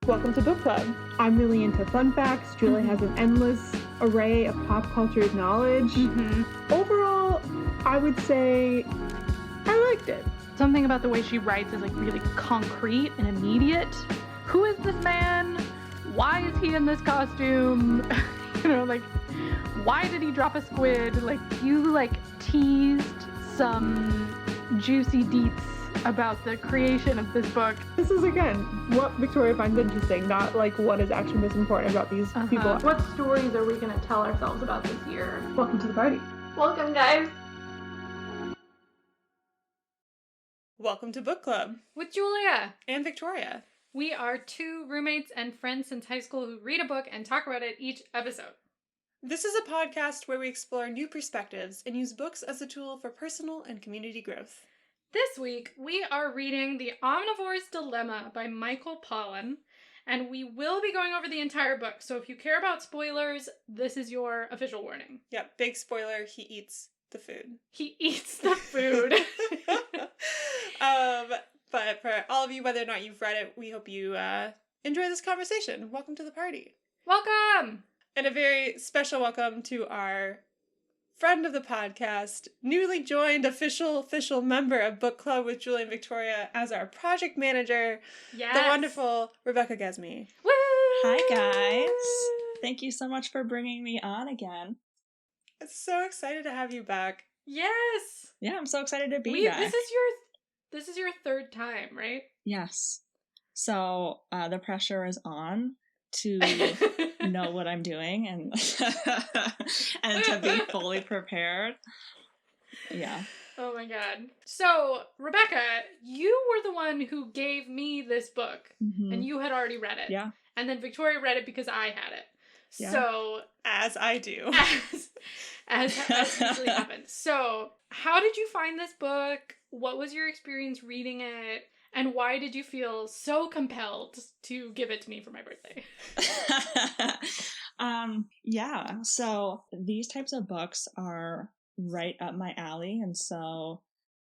Welcome to Book Club. I'm really into fun facts. Julie has an endless array of pop culture knowledge. Overall, I would say I liked it. Something about the way she writes is like really concrete and immediate. Who is this man? Why is he in this costume? Like, why did he drop a squid? Like, you teased some juicy deets about the creation of this book. This is, again, what Victoria finds interesting, not what is actually most important about these people. What stories are we going to tell ourselves about this year? Welcome to the party. Welcome, guys. Welcome to Book Club. With Julia. And Victoria. We are two roommates and friends since high school who read a book and talk about it each episode. This is a podcast where we explore new perspectives and use books as a tool for personal and community growth. This week, we are reading The Omnivore's Dilemma by Michael Pollan, and we will be going over the entire book, so if you care about spoilers, this is your official warning. Yep, big spoiler, he eats the food. He eats the food. But for all of you, whether or not you've read it, we hope you enjoy this conversation. Welcome to the party. Welcome! And a very special welcome to our friend of the podcast, newly joined official member of Book Club with Julie and Victoria as our project manager, yes. The wonderful Rebecca Gesme. Woo! Hi, guys. Thank you so much for bringing me on again. So excited to have you back. Yes! Yeah, I'm so excited to be back. This is your third time, right? Yes. So the pressure is on to know what I'm doing and and to be fully prepared. Yeah. Oh my god. So, Rebecca, you were the one who gave me this book, and you had already read it. Yeah. And then Victoria read it because I had it. Yeah. So, as I do. As usually happens. So, how did you find this book? What was your experience reading it? And why did you feel so compelled to give it to me for my birthday? Yeah, so these types of books are right up my alley. And so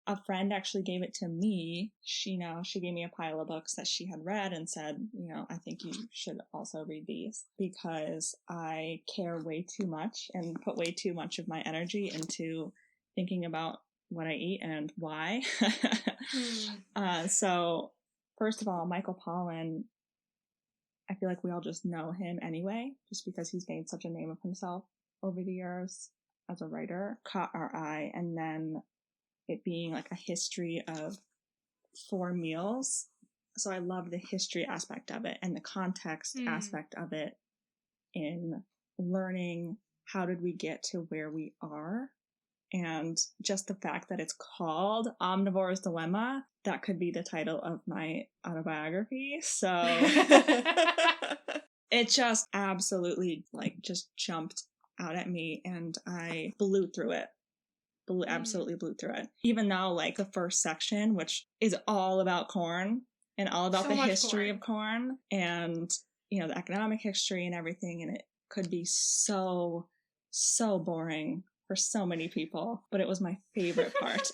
a friend actually gave it to me. She gave me a pile of books that she had read and said, I think you should also read these because I care way too much and put way too much of my energy into thinking about what I eat and why. So first of all, Michael Pollan, I feel like we all just know him anyway, just because he's made such a name of himself over the years as a writer, caught our eye. And then it being like a history of 4 meals. So I love the history aspect of it and the context aspect of it in learning how did we get to where we are. And just the fact that it's called Omnivore's Dilemma, that could be the title of my autobiography. So it just absolutely just jumped out at me and I blew through it. Absolutely blew through it. Even though the first section, which is all about corn and all about the history of corn and, the economic history and everything. And it could be so boring for so many people, but it was my favorite part.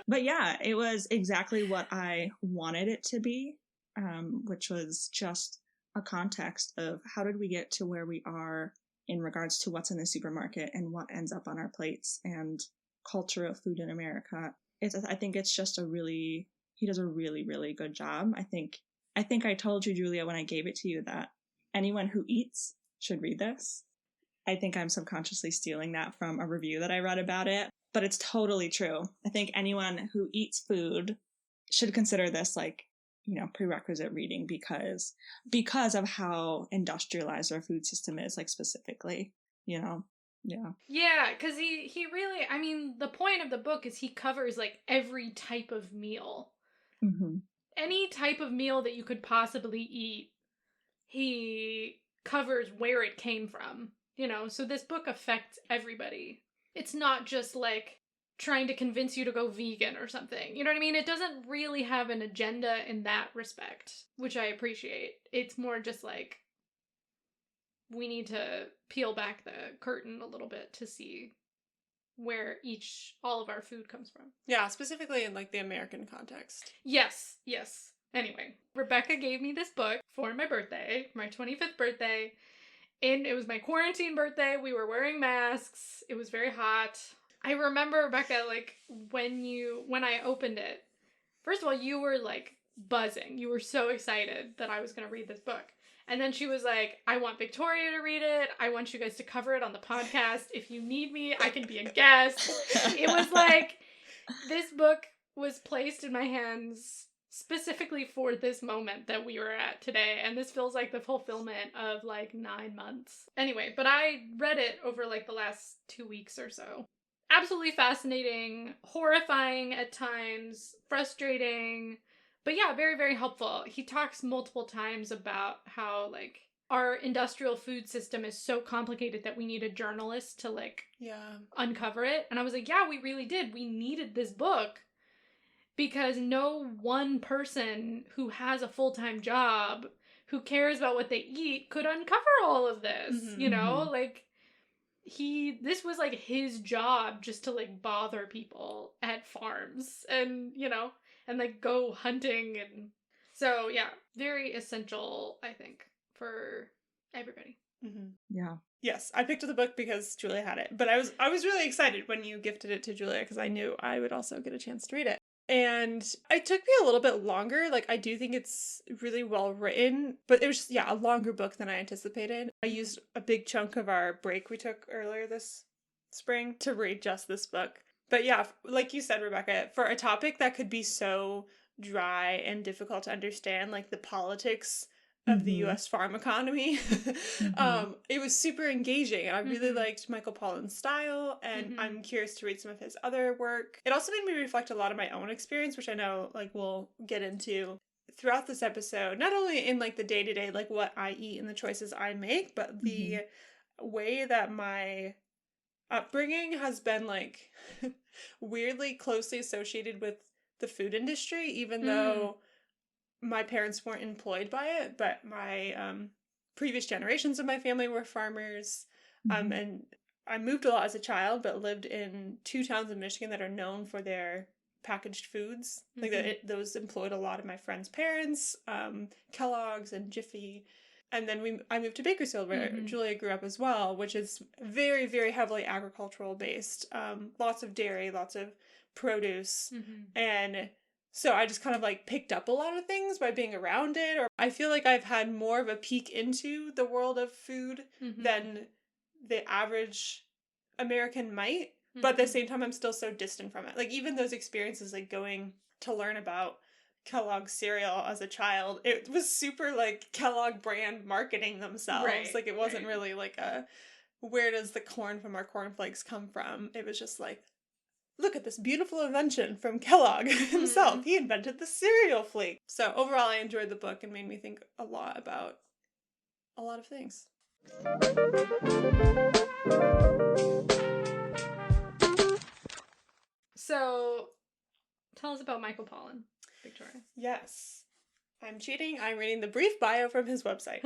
But yeah, it was exactly what I wanted it to be, which was just a context of how did we get to where we are in regards to what's in the supermarket and what ends up on our plates and culture of food in America. I think it's just he does a really, really good job. I think I told you, Julia, when I gave it to you that anyone who eats should read this. I think I'm subconsciously stealing that from a review that I read about it, but it's totally true. I think anyone who eats food should consider this prerequisite reading because of how industrialized our food system is, specifically, Yeah. Yeah, because he really, the point of the book is he covers every type of meal. Mm-hmm. Any type of meal that you could possibly eat, he covers where it came from. So this book affects everybody. It's not just trying to convince you to go vegan or something. You know what I mean? It doesn't really have an agenda in that respect, which I appreciate. It's more just we need to peel back the curtain a little bit to see where all of our food comes from. Yeah, specifically in the American context. Yes. Anyway, Rebecca gave me this book for my birthday, my 25th birthday. And it was my quarantine birthday. We were wearing masks. It was very hot. I remember, Rebecca, like, when I opened it, first of all, you were, like, buzzing. You were so excited that I was going to read this book. And then she was like, I want Victoria to read it. I want you guys to cover it on the podcast. If you need me, I can be a guest. It was like, this book was placed in my hands specifically for this moment that we were at today. And this feels like the fulfillment of like 9 months. Anyway, but I read it over like the last 2 weeks or so. Absolutely fascinating, horrifying at times, frustrating, but yeah, very, very helpful. He talks multiple times about how like our industrial food system is so complicated that we need a journalist to like uncover it. And I was like, yeah, we really did. We needed this book because no one person who has a full-time job who cares about what they eat could uncover all of this, you know? Like, this was like his job just to like bother people at farms and, you know, and like go hunting. And so, yeah, very essential, I think, for everybody. Yeah. Yes, I picked up the book because Julia had it, but I was really excited when you gifted it to Julia because I knew I would also get a chance to read it. And it took me a little bit longer. Like, I do think it's really well written, but it was just, a longer book than I anticipated. I used a big chunk of our break we took earlier this spring to read just this book. But yeah, like you said, Rebecca, for a topic that could be so dry and difficult to understand, like the politics of the U.S. farm economy, it was super engaging, and I really liked Michael Pollan's style, and I'm curious to read some of his other work. It also made me reflect a lot of my own experience, which I know like we'll get into throughout this episode, not only in like the day-to-day, like what I eat and the choices I make, but the way that my upbringing has been like weirdly closely associated with the food industry, even though my parents weren't employed by it, but my previous generations of my family were farmers. And I moved a lot as a child, but lived in 2 towns in Michigan that are known for their packaged foods. Like those employed a lot of my friends' parents, Kellogg's and Jiffy. And then I moved to Bakersfield, where Julia grew up as well, which is very, very heavily agricultural based. Lots of dairy, lots of produce. And so I just kind of like picked up a lot of things by being around it, or I feel like I've had more of a peek into the world of food than the average American might, but at the same time I'm still so distant from it. Like even those experiences, like going to learn about Kellogg's cereal as a child, it was super like Kellogg brand marketing themselves. Like it wasn't really like where does the corn from our cornflakes come from? It was just like, look at this beautiful invention from Kellogg himself. He invented the cereal flake. So overall, I enjoyed the book and made me think a lot about a lot of things. So tell us about Michael Pollan, Victoria. Yes. I'm cheating. I'm reading the brief bio from his website.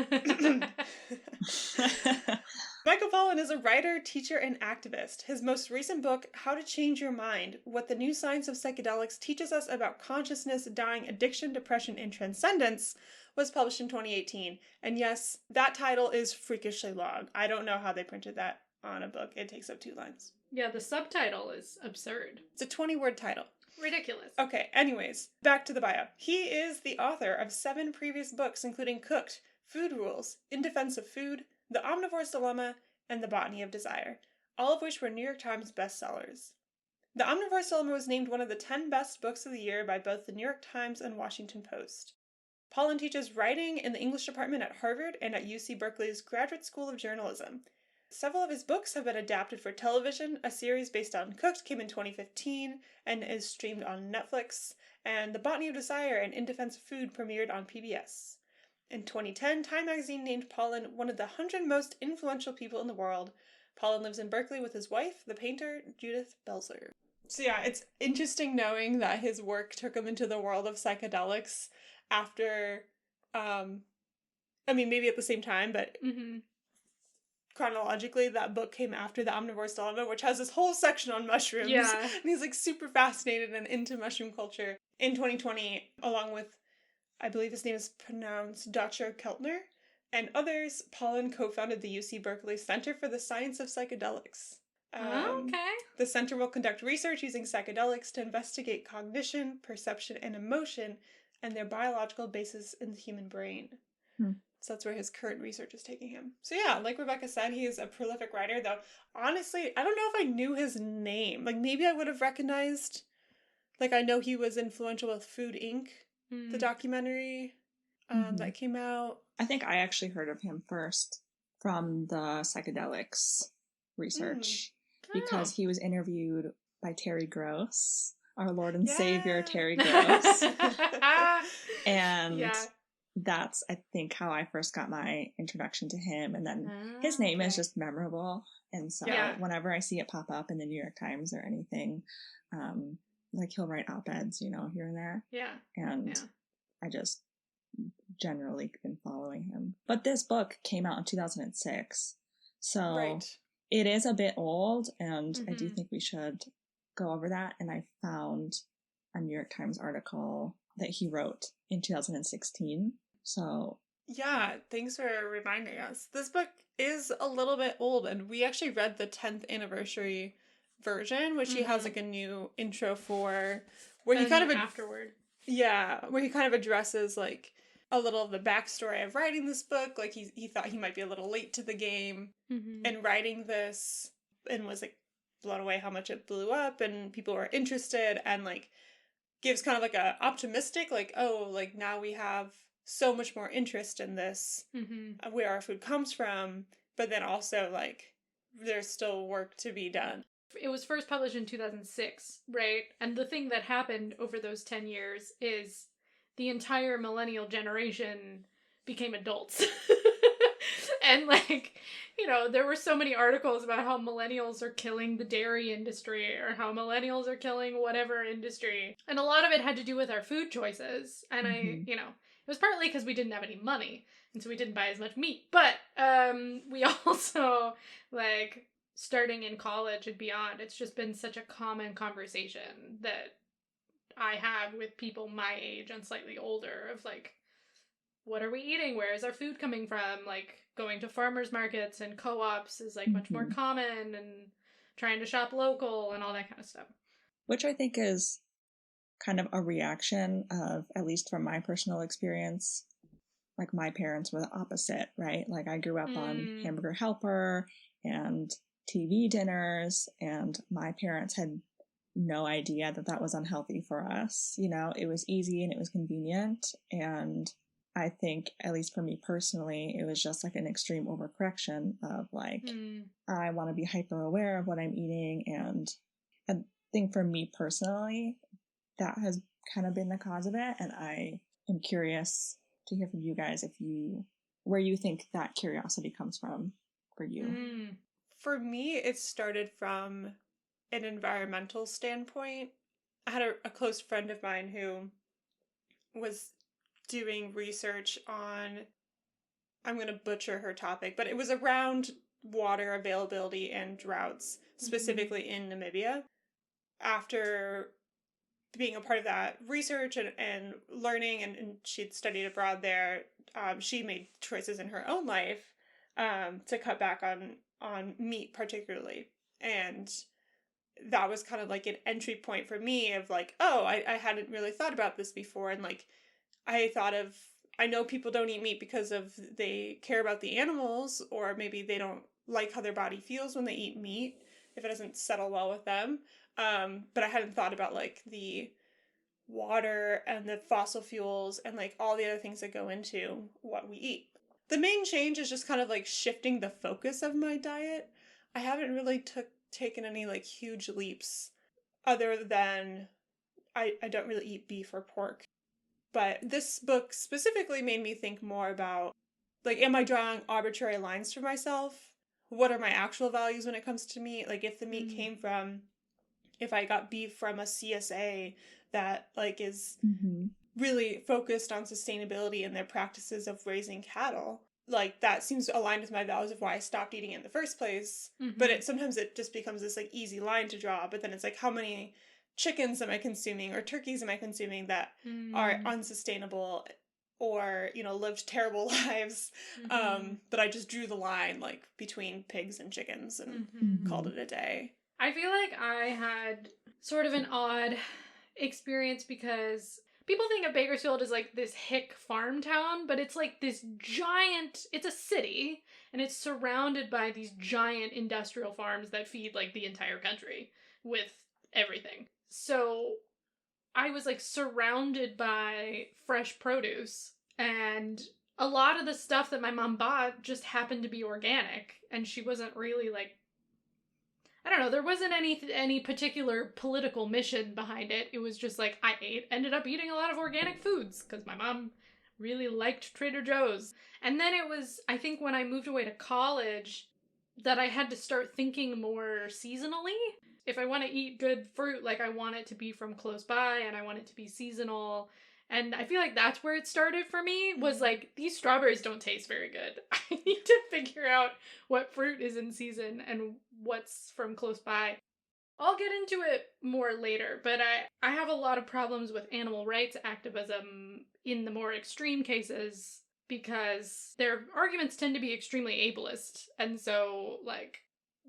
Michael Pollan is a writer, teacher, and activist. His most recent book, How to Change Your Mind, What the New Science of Psychedelics Teaches Us About Consciousness, Dying, Addiction, Depression, and Transcendence, was published in 2018. And yes, that title is freakishly long. I don't know how they printed that on a book. It takes up 2 lines. Yeah, the subtitle is absurd. It's a 20-word title. Ridiculous. Okay, anyways, back to the bio. He is the author of 7 previous books, including Cooked, Food Rules, In Defense of Food, The Omnivore's Dilemma, and The Botany of Desire, all of which were New York Times bestsellers. The Omnivore's Dilemma was named one of the 10 best books of the year by both the New York Times and Washington Post. Pollan teaches writing in the English department at Harvard and at UC Berkeley's Graduate School of Journalism. Several of his books have been adapted for television. A series based on Cooked came in 2015 and is streamed on Netflix, and The Botany of Desire and In Defense of Food premiered on PBS. In 2010, Time magazine named Pollan one of the 100 most influential people in the world. Pollan lives in Berkeley with his wife, the painter Judith Belzer. So yeah, it's interesting knowing that his work took him into the world of psychedelics after, maybe at the same time, but chronologically, that book came after The Omnivore's Dilemma, which has this whole section on mushrooms. Yeah. And he's like super fascinated and into mushroom culture. In 2020, along with I believe his name is pronounced Dr. Keltner, and others, Pollan co-founded the UC Berkeley Center for the Science of Psychedelics. Okay. The center will conduct research using psychedelics to investigate cognition, perception, and emotion, and their biological basis in the human brain. So that's where his current research is taking him. So yeah, like Rebecca said, he is a prolific writer, though honestly, I don't know if I knew his name. Like, maybe I would have recognized, like, I know he was influential with Food Inc., the documentary that came out. I think I actually heard of him first from the psychedelics research because he was interviewed by Terry Gross, our Lord and Savior Terry Gross. And that's, I think, how I first got my introduction to him. And then his name is just memorable. And so whenever I see it pop up in the New York Times or anything, like he'll write op-eds, you know, here and there. Yeah. And I just generally been following him. But this book came out in 2006. So it is a bit old, and I do think we should go over that. And I found a New York Times article that he wrote in 2016. So yeah, thanks for reminding us. This book is a little bit old, and we actually read the 10th anniversary version, which he has like a new intro for, where he kind of afterward. Yeah, where he kind of addresses like a little of the backstory of writing this book. Like he thought he might be a little late to the game in writing this, and was like blown away how much it blew up and people were interested, and like gives kind of like a optimistic, like, oh, like now we have so much more interest in this, where our food comes from, but then also like there's still work to be done. It was first published in 2006, right? And the thing that happened over those 10 years is the entire millennial generation became adults. And like, you know, there were so many articles about how millennials are killing the dairy industry or how millennials are killing whatever industry. And a lot of it had to do with our food choices. And you know, it was partly because we didn't have any money, and so we didn't buy as much meat. But we also, like, starting in college and beyond, it's just been such a common conversation that I have with people my age and slightly older of like, what are we eating? Where is our food coming from? Like, going to farmers markets and co-ops is like much more common, and trying to shop local and all that kind of stuff. Which I think is kind of a reaction of, at least from my personal experience, like my parents were the opposite, right? Like I grew up on Hamburger Helper and TV dinners, and my parents had no idea that that was unhealthy for us. You know, it was easy and it was convenient, and I think, at least for me personally, it was just like an extreme overcorrection of like, I want to be hyper aware of what I'm eating. And I think for me personally, that has kind of been the cause of it. And I am curious to hear from you guys where you think that curiosity comes from for you. For me, it started from an environmental standpoint. I had a close friend of mine who was doing research on, I'm going to butcher her topic, but it was around water availability and droughts, specifically in Namibia. After being a part of that research and learning, and she'd studied abroad there, she made choices in her own life to cut back on meat particularly. And that was kind of like an entry point for me of like, oh, I hadn't really thought about this before. And like, I know people don't eat meat because of they care about the animals, or maybe they don't like how their body feels when they eat meat, if it doesn't settle well with them. But I hadn't thought about like the water and the fossil fuels and like all the other things that go into what we eat. The main change is just kind of like shifting the focus of my diet. I haven't really taken any like huge leaps, other than I don't really eat beef or pork. But this book specifically made me think more about, like, am I drawing arbitrary lines for myself? What are my actual values when it comes to meat? Like, if the meat came from, if I got beef from a CSA that, like, is really focused on sustainability in their practices of raising cattle, like, that seems aligned with my values of why I stopped eating it in the first place. But sometimes it just becomes this, like, easy line to draw. But then it's like, how many chickens am I consuming or turkeys am I consuming that are unsustainable or, you know, lived terrible lives. But I just drew the line, like, between pigs and chickens and called it a day. I feel like I had sort of an odd experience because people think of Bakersfield as like this hick farm town, but it's like this giant, it's a city, and it's surrounded by these giant industrial farms that feed like the entire country with everything. So I was like surrounded by fresh produce, and a lot of the stuff that my mom bought just happened to be organic, and she wasn't really like, I don't know, there wasn't any particular political mission behind it. It was just like I ended up eating a lot of organic foods because my mom really liked Trader Joe's. And then it was, I think when I moved away to college, that I had to start thinking more seasonally. If I want to eat good fruit, like I want it to be from close by and I want it to be seasonal. And I feel like that's where it started for me, was like, these strawberries don't taste very good. I need to figure out what fruit is in season and what's from close by. I'll get into it more later, but I have a lot of problems with animal rights activism in the more extreme cases because their arguments tend to be extremely ableist. And so, like,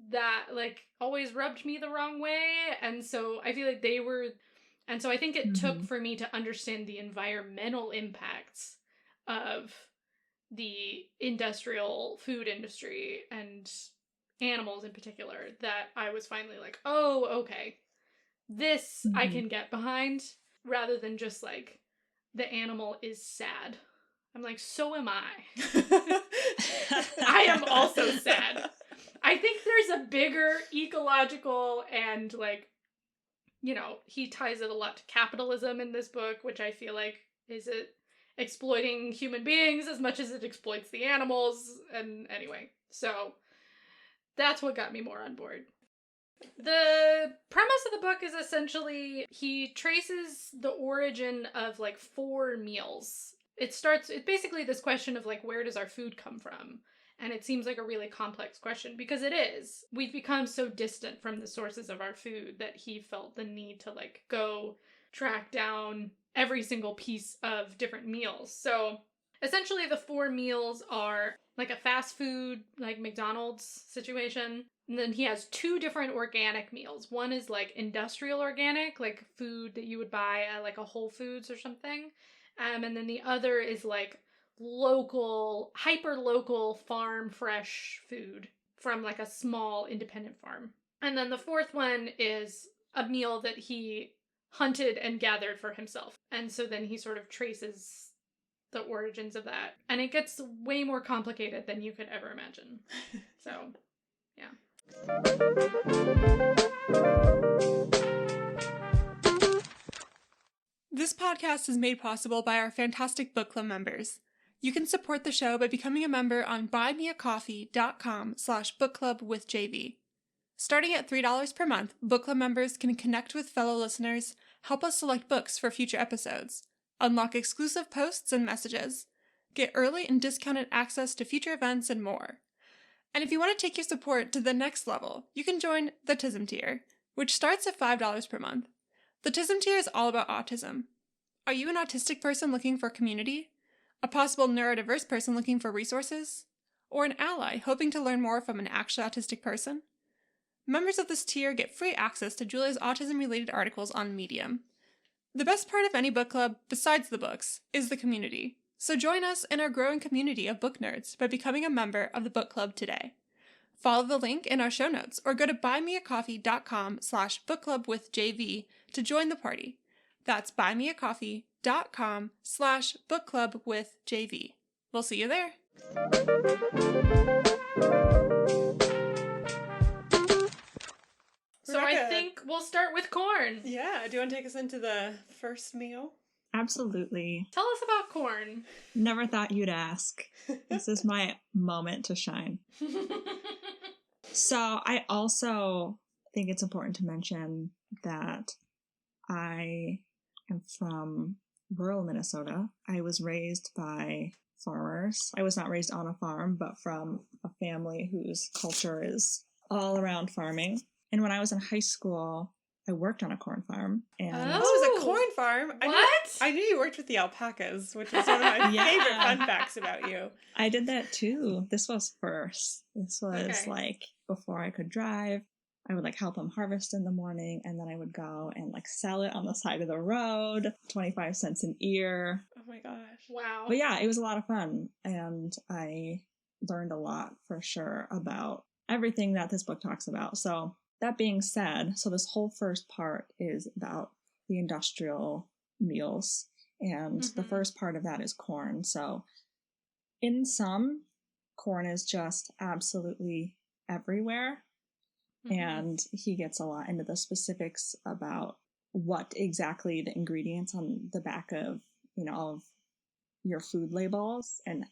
that, like, always rubbed me the wrong way. And so I feel like they were... And so I think it took for me to understand the environmental impacts of the industrial food industry and animals in particular that I was finally like, oh, okay, this I can get behind, rather than just like, the animal is sad. I'm like, so am I. I am also sad. I think there's a bigger ecological and like, you know, he ties it a lot to capitalism in this book, which I feel like is it exploiting human beings as much as it exploits the animals. And anyway, so that's what got me more on board. The premise of the book is essentially he traces the origin of like 4 meals. It's basically this question of like, where does our food come from? And it seems like a really complex question because it is. We've become so distant from the sources of our food that he felt the need to like go track down every single piece of different meals. So essentially the 4 meals are like a fast food, like McDonald's situation. And then he has 2 different organic meals. One is like industrial organic, like food that you would buy at like a Whole Foods or something. And then the other is like local, hyper-local farm fresh food from like a small independent farm. And then the 4th one is a meal that he hunted and gathered for himself. And so then he sort of traces the origins of that. And it gets way more complicated than you could ever imagine. So, yeah. This podcast is made possible by our fantastic book club members. You can support the show by becoming a member on buymeacoffee.com/bookclubwithjv. Starting at $3 per month, book club members can connect with fellow listeners, help us select books for future episodes, unlock exclusive posts and messages, get early and discounted access to future events, and more. And if you want to take your support to the next level, you can join the TISM tier, which starts at $5 per month. The TISM tier is all about autism. Are you an autistic person looking for community? A possible neurodiverse person looking for resources? Or an ally hoping to learn more from an actually autistic person? Members of this tier get free access to Julia's autism-related articles on Medium. The best part of any book club, besides the books, is the community. So join us in our growing community of book nerds by becoming a member of the book club today. Follow the link in our show notes or go to buymeacoffee.com/bookclubwithjv to join the party. That's buymeacoffee.com/bookclubwithjv. We'll see you there. So I think we'll start with corn. Yeah, do you want to take us into the first meal? Absolutely. Tell us about corn. Never thought you'd ask. This is my moment to shine. So I also think it's important to mention that I am from rural Minnesota. I was raised by farmers. I was not raised on a farm, but from a family whose culture is all around farming. And when I was in high school, I worked on a corn farm, and Oh, it was a corn farm. What? I knew you worked with the alpacas, which is one of my Yeah. favorite fun facts about you. I did that too. This was first. This was Okay. like before I could drive. I would like help them harvest in the morning, and then I would go and like sell it on the side of the road, 25 cents an ear. Oh my gosh. Wow. But yeah, it was a lot of fun, and I learned a lot for sure about everything that this book talks about. So that being said, so this whole first part is about the industrial meals, and the Mhm. first part of that is corn. So in some, corn is just absolutely everywhere. Mhm. And he gets a lot into the specifics about what exactly the ingredients on the back of, all of your food labels and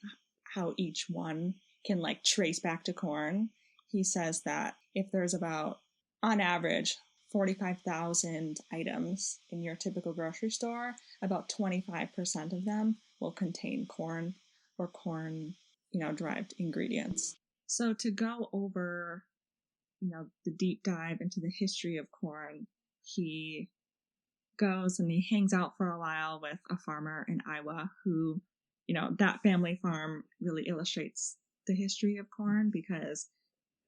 how each one can like trace back to corn. He says that if there's about, on average, 45,000 items in your typical grocery store, about 25% of them will contain corn or corn, derived ingredients. So to go over, the deep dive into the history of corn, he goes and he hangs out for a while with a farmer in Iowa who, that family farm really illustrates the history of corn because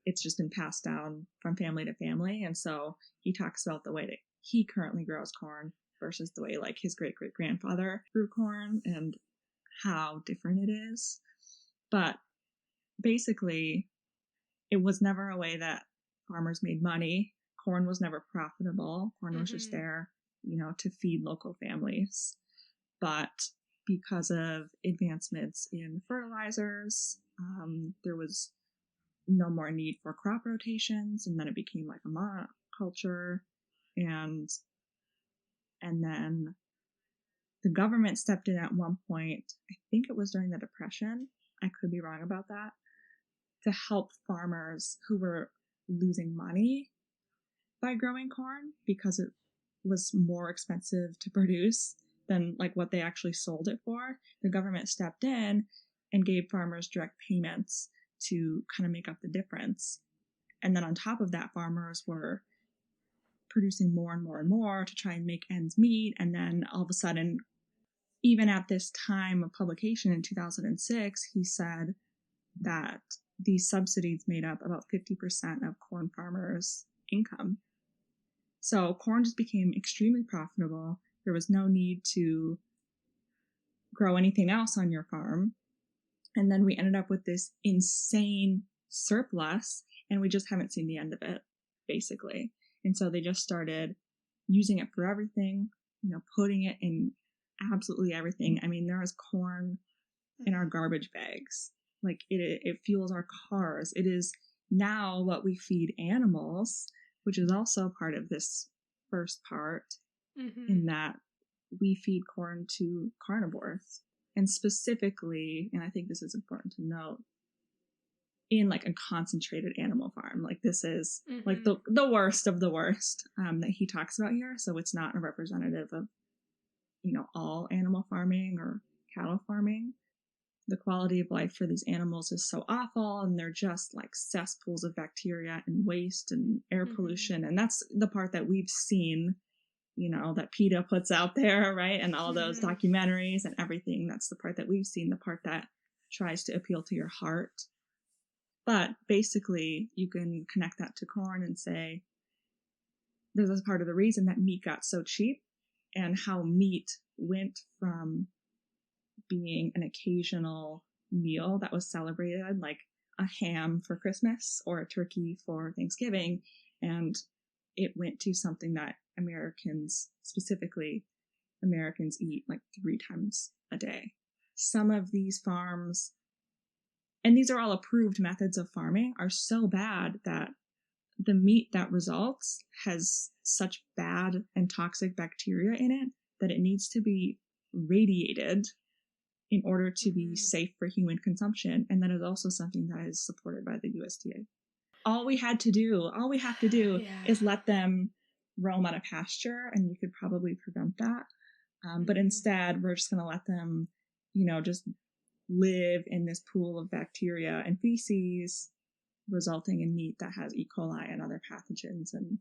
it's just been passed down from family to family. And so he talks about the way that he currently grows corn versus the way like his great great grandfather grew corn and how different it is. But basically, it was never a way that farmers made money. Corn was never profitable. Corn was just Mhm. there, to feed local families. But because of advancements in fertilizers, there was no more need for crop rotations, and then it became like a monoculture, and then the government stepped in at one point. I think it was during the Depression. I could be wrong about that. To help farmers who were losing money by growing corn because it was more expensive to produce than like what they actually sold it for. The government stepped in and gave farmers direct payments to kind of make up the difference. And then on top of that, farmers were producing more and more and more to try and make ends meet. And then all of a sudden, even at this time of publication in 2006, he said that these subsidies made up about 50% of corn farmers' income. So corn just became extremely profitable. There was no need to grow anything else on your farm. And then we ended up with this insane surplus, and we just haven't seen the end of it, basically. And so they just started using it for everything, putting it in absolutely everything. I mean, there is corn in our garbage bags. Like it fuels our cars. It is now what we feed animals, which is also part of this first part, in that we feed corn to carnivores. And specifically, and I think this is important to note, in like a concentrated animal farm. Like this is like the worst of the worst that he talks about here. So it's not a representative of, all animal farming or cattle farming. The quality of life for these animals is so awful, and they're just like cesspools of bacteria and waste and air pollution. And that's the part that we've seen, that PETA puts out there, right? And all those documentaries and everything. That's the part that we've seen, the part that tries to appeal to your heart. But basically, you can connect that to corn and say, this is part of the reason that meat got so cheap, and how meat went from being an occasional meal that was celebrated, like a ham for Christmas or a turkey for Thanksgiving, and it went to something that specifically Americans eat like 3 times a day. Some of these farms, and these are all approved methods of farming, are so bad that the meat that results has such bad and toxic bacteria in it that it needs to be radiated in order to be safe for human consumption. And that is also something that is supported by the USDA. All we have to do is let them roam on a pasture, and we could probably prevent that. But instead, we're just going to let them, just live in this pool of bacteria and feces, resulting in meat that has E. coli and other pathogens. And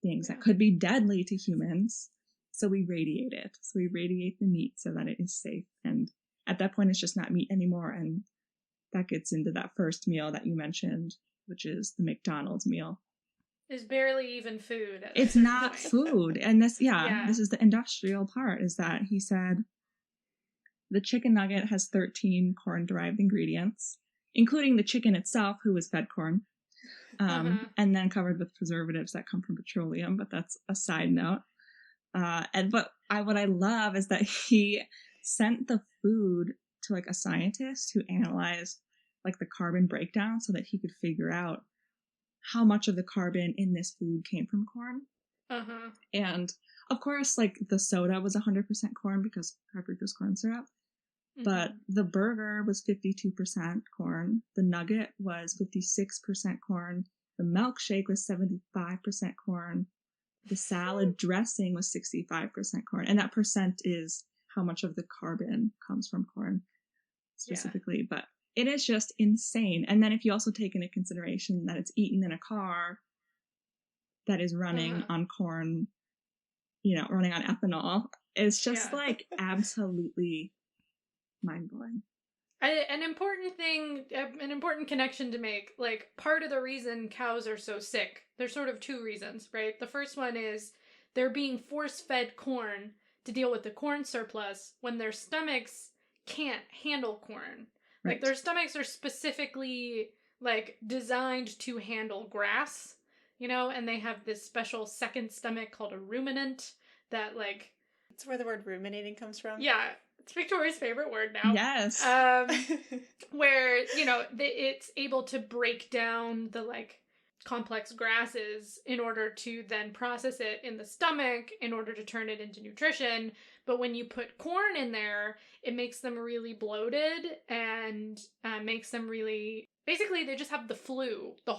things that could be deadly to humans. So we radiate it. So we radiate the meat so that it is safe. And at that point, it's just not meat anymore. And that gets into that first meal that you mentioned, which is the McDonald's meal. Is barely even food. It's not food. And this is the industrial part, is that he said the chicken nugget has 13 corn-derived ingredients, including the chicken itself, who was fed corn, and then covered with preservatives that come from petroleum, but that's a side note. What I love is that he sent the food to like a scientist who analyzed like the carbon breakdown so that he could figure out how much of the carbon in this food came from corn. And of course, like the soda was 100% corn because high fructose corn syrup. But the burger was 52% corn. The nugget was 56% corn. The milkshake was 75% corn. The salad dressing was 65% corn. And that percent is how much of the carbon comes from corn specifically. But it is just insane. And then if you also take into consideration that it's eaten in a car that is running on corn, running on ethanol, it's just like absolutely mind-blowing. An important connection to make, like, part of the reason cows are so sick, there's sort of two reasons, right? The first one is they're being force-fed corn to deal with the corn surplus when their stomachs can't handle corn. Right. Like, their stomachs are specifically, like, designed to handle grass, and they have this special second stomach called a ruminant that, like... That's where the word ruminating comes from. Yeah. It's Victoria's favorite word now. Yes. Where, it's able to break down the, like, complex grasses in order to then process it in the stomach in order to turn it into nutrition. But when you put corn in there, it makes them really bloated and makes them really... Basically, they just have the flu. Their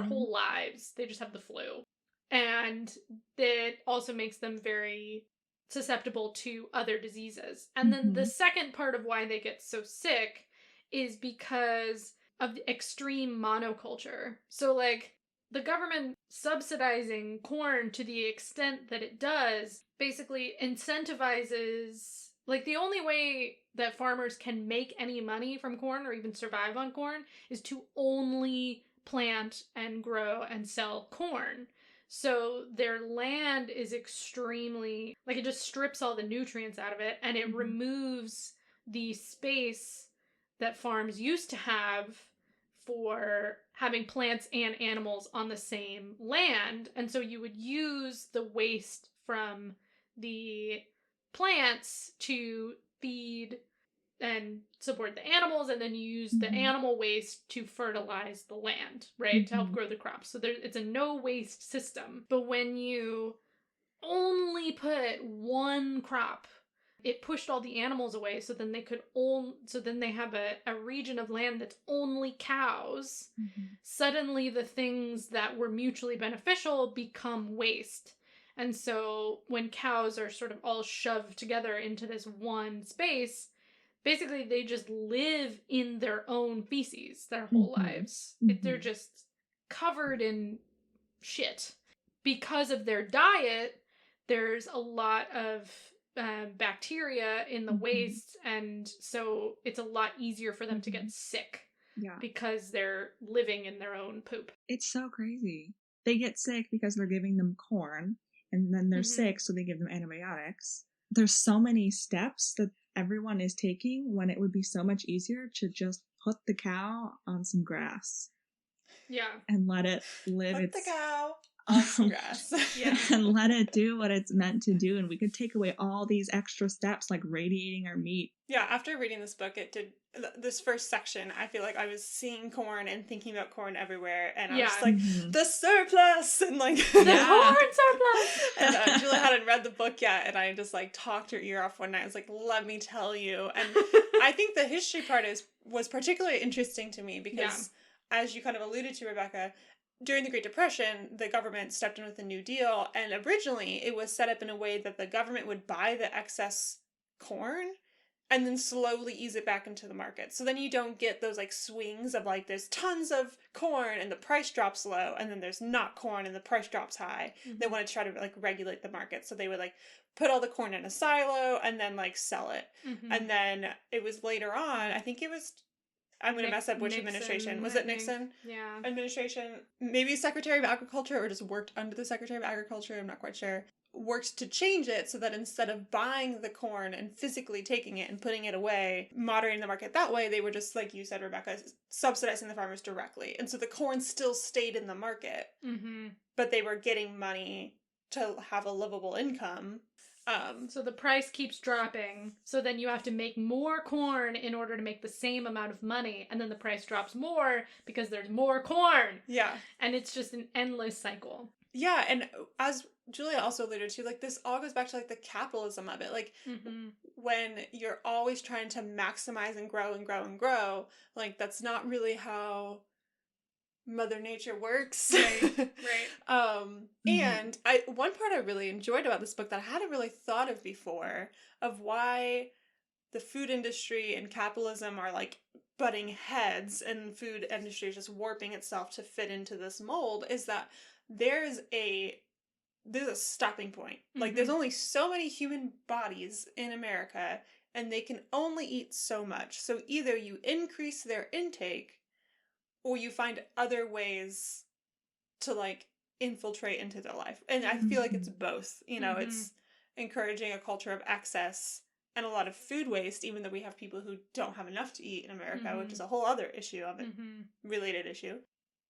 whole lives. They just have the flu. And it also makes them very... susceptible to other diseases. And then the second part of why they get so sick is because of the extreme monoculture. So, like, the government subsidizing corn to the extent that it does basically incentivizes, like, the only way that farmers can make any money from corn or even survive on corn is to only plant and grow and sell corn. So their land is extremely, like, it just strips all the nutrients out of it, and it removes the space that farms used to have for having plants and animals on the same land. And so you would use the waste from the plants to feed and support the animals, and then you use the animal waste to fertilize the land, right? To help grow the crops. So it's a no-waste system. But when you only put one crop, it pushed all the animals away, so then they have a region of land that's only cows. Suddenly the things that were mutually beneficial become waste. And so when cows are sort of all shoved together into this one space, basically, they just live in their own feces their whole lives. They're just covered in shit. Because of their diet, there's a lot of bacteria in the waste, and so it's a lot easier for them to get sick. Yeah. Because they're living in their own poop. It's so crazy. They get sick because they're giving them corn, and then they're sick, so they give them antibiotics. There's so many steps that everyone is taking when it would be so much easier to just put the cow on some grass. Yeah. And let it live Put the cow on some grass. Yeah. And let it do what it's meant to do. And we could take away all these extra steps like radiating our meat. Yeah, after reading this book, this first section, I feel like I was seeing corn and thinking about corn everywhere. And I was like, the surplus! And like, the corn surplus! And Julia hadn't read the book yet. And I just like talked her ear off one night. I was like, let me tell you. And I think the history part was particularly interesting to me because, as you kind of alluded to, Rebecca, during the Great Depression, the government stepped in with a New Deal. And originally, it was set up in a way that the government would buy the excess corn and then slowly ease it back into the market. So then you don't get those like swings of like there's tons of corn and the price drops low, and then there's not corn and the price drops high. They want to try to like regulate the market. So they would like put all the corn in a silo and then like sell it. And then it was later on, I think it was, I'm going to mess up which Nixon, administration. Was it Nixon? Yeah. Administration? Maybe Secretary of Agriculture, or just worked under the Secretary of Agriculture. I'm not quite sure. Worked to change it so that instead of buying the corn and physically taking it and putting it away, moderating the market that way, they were just, like you said, Rebecca, subsidizing the farmers directly. And so the corn still stayed in the market, but they were getting money to have a livable income. So the price keeps dropping, so then you have to make more corn in order to make the same amount of money, and then the price drops more because there's more corn. Yeah. And it's just an endless cycle. Yeah, and as Julia also alluded to, like, this all goes back to, like, the capitalism of it. Like, when you're always trying to maximize and grow and grow and grow, like, that's not really how Mother Nature works. Right. And one part I really enjoyed about this book that I hadn't really thought of before, of why the food industry and capitalism are, like, butting heads, and the food industry is just warping itself to fit into this mold, is that there's a stopping point. Like, there's only so many human bodies in America, and they can only eat so much. So either you increase their intake, or you find other ways to, like, infiltrate into their life. And I feel like it's both. You know, it's encouraging a culture of excess and a lot of food waste, even though we have people who don't have enough to eat in America, which is a whole other issue of it, related issue.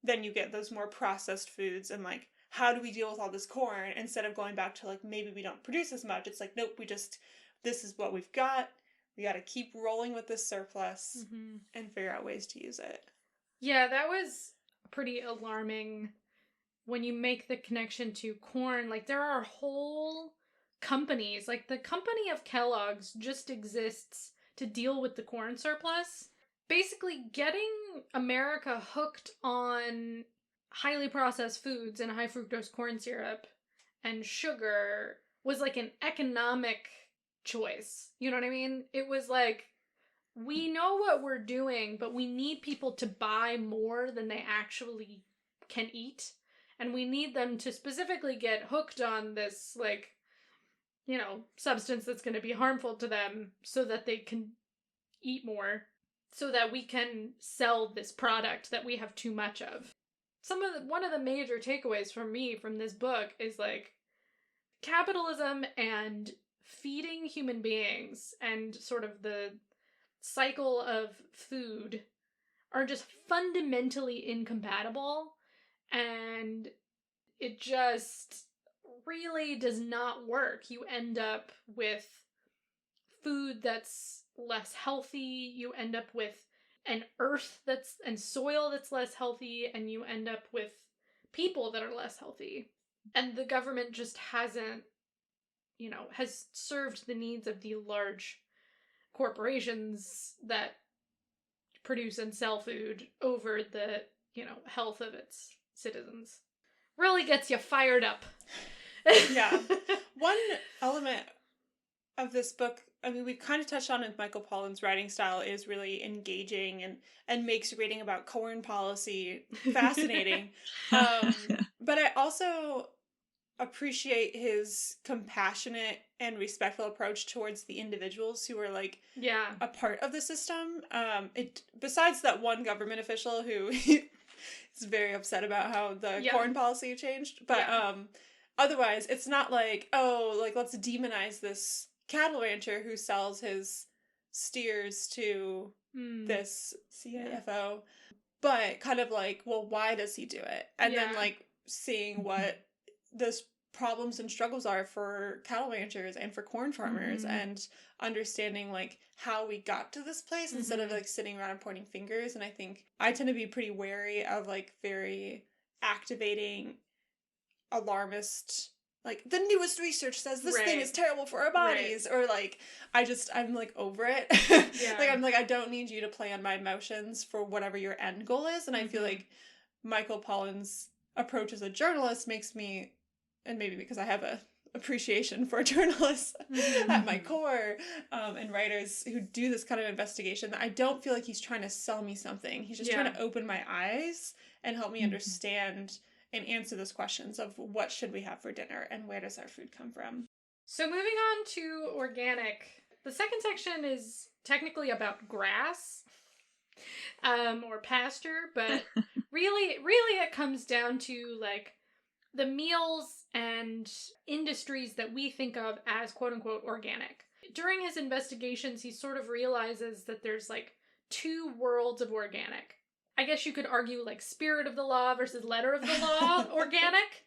Then you get those more processed foods, and, like, how do we deal with all this corn instead of going back to, like, maybe we don't produce as much. It's like, nope, this is what we've got. We got to keep rolling with this surplus and figure out ways to use it. Yeah, that was pretty alarming when you make the connection to corn. Like, there are whole companies, like the company of Kellogg's just exists to deal with the corn surplus. Basically, getting America hooked on highly processed foods and high fructose corn syrup and sugar was like an economic choice. You know what I mean? It was like, we know what we're doing, but we need people to buy more than they actually can eat. And we need them to specifically get hooked on this, like, you know, substance that's going to be harmful to them so that they can eat more, so that we can sell this product that we have too much of. One of the major takeaways for me from this book is, like, capitalism and feeding human beings and sort of the cycle of food are just fundamentally incompatible, and it just really does not work. You end up with food that's less healthy, you end up with an earth and soil that's less healthy, and you end up with people that are less healthy. And the government just hasn't, has served the needs of the large corporations that produce and sell food over the, health of its citizens. Really gets you fired up. Yeah. One element of this book, I mean, we've kind of touched on it, Michael Pollan's writing style is really engaging and makes reading about corn policy fascinating. But I also appreciate his compassionate and respectful approach towards the individuals who are, like, a part of the system. Besides that one government official who is very upset about how the corn policy changed, but otherwise it's not like, let's demonize this cattle rancher who sells his steers to this CIFO, but kind of like, well, why does he do it? And then, like, seeing what those problems and struggles are for cattle ranchers and for corn farmers, and understanding, like, how we got to this place instead of, like, sitting around and pointing fingers. And I think I tend to be pretty wary of, like, very activating, alarmist, like, the newest research says this thing is terrible for our bodies, or, like, I'm, like, over it. Like, I'm like, I don't need you to play on my emotions for whatever your end goal is. And I feel like Michael Pollan's approach as a journalist makes me, and maybe because I have a appreciation for journalists at my core, and writers who do this kind of investigation, that I don't feel like he's trying to sell me something. He's just trying to open my eyes and help me understand and answer those questions of what should we have for dinner and where does our food come from. So moving on to organic, the second section is technically about grass, or pasture, but really it comes down to like the meals and industries that we think of as quote unquote organic. During his investigations, he sort of realizes that there's like two worlds of organic. I guess you could argue like spirit of the law versus letter of the law organic.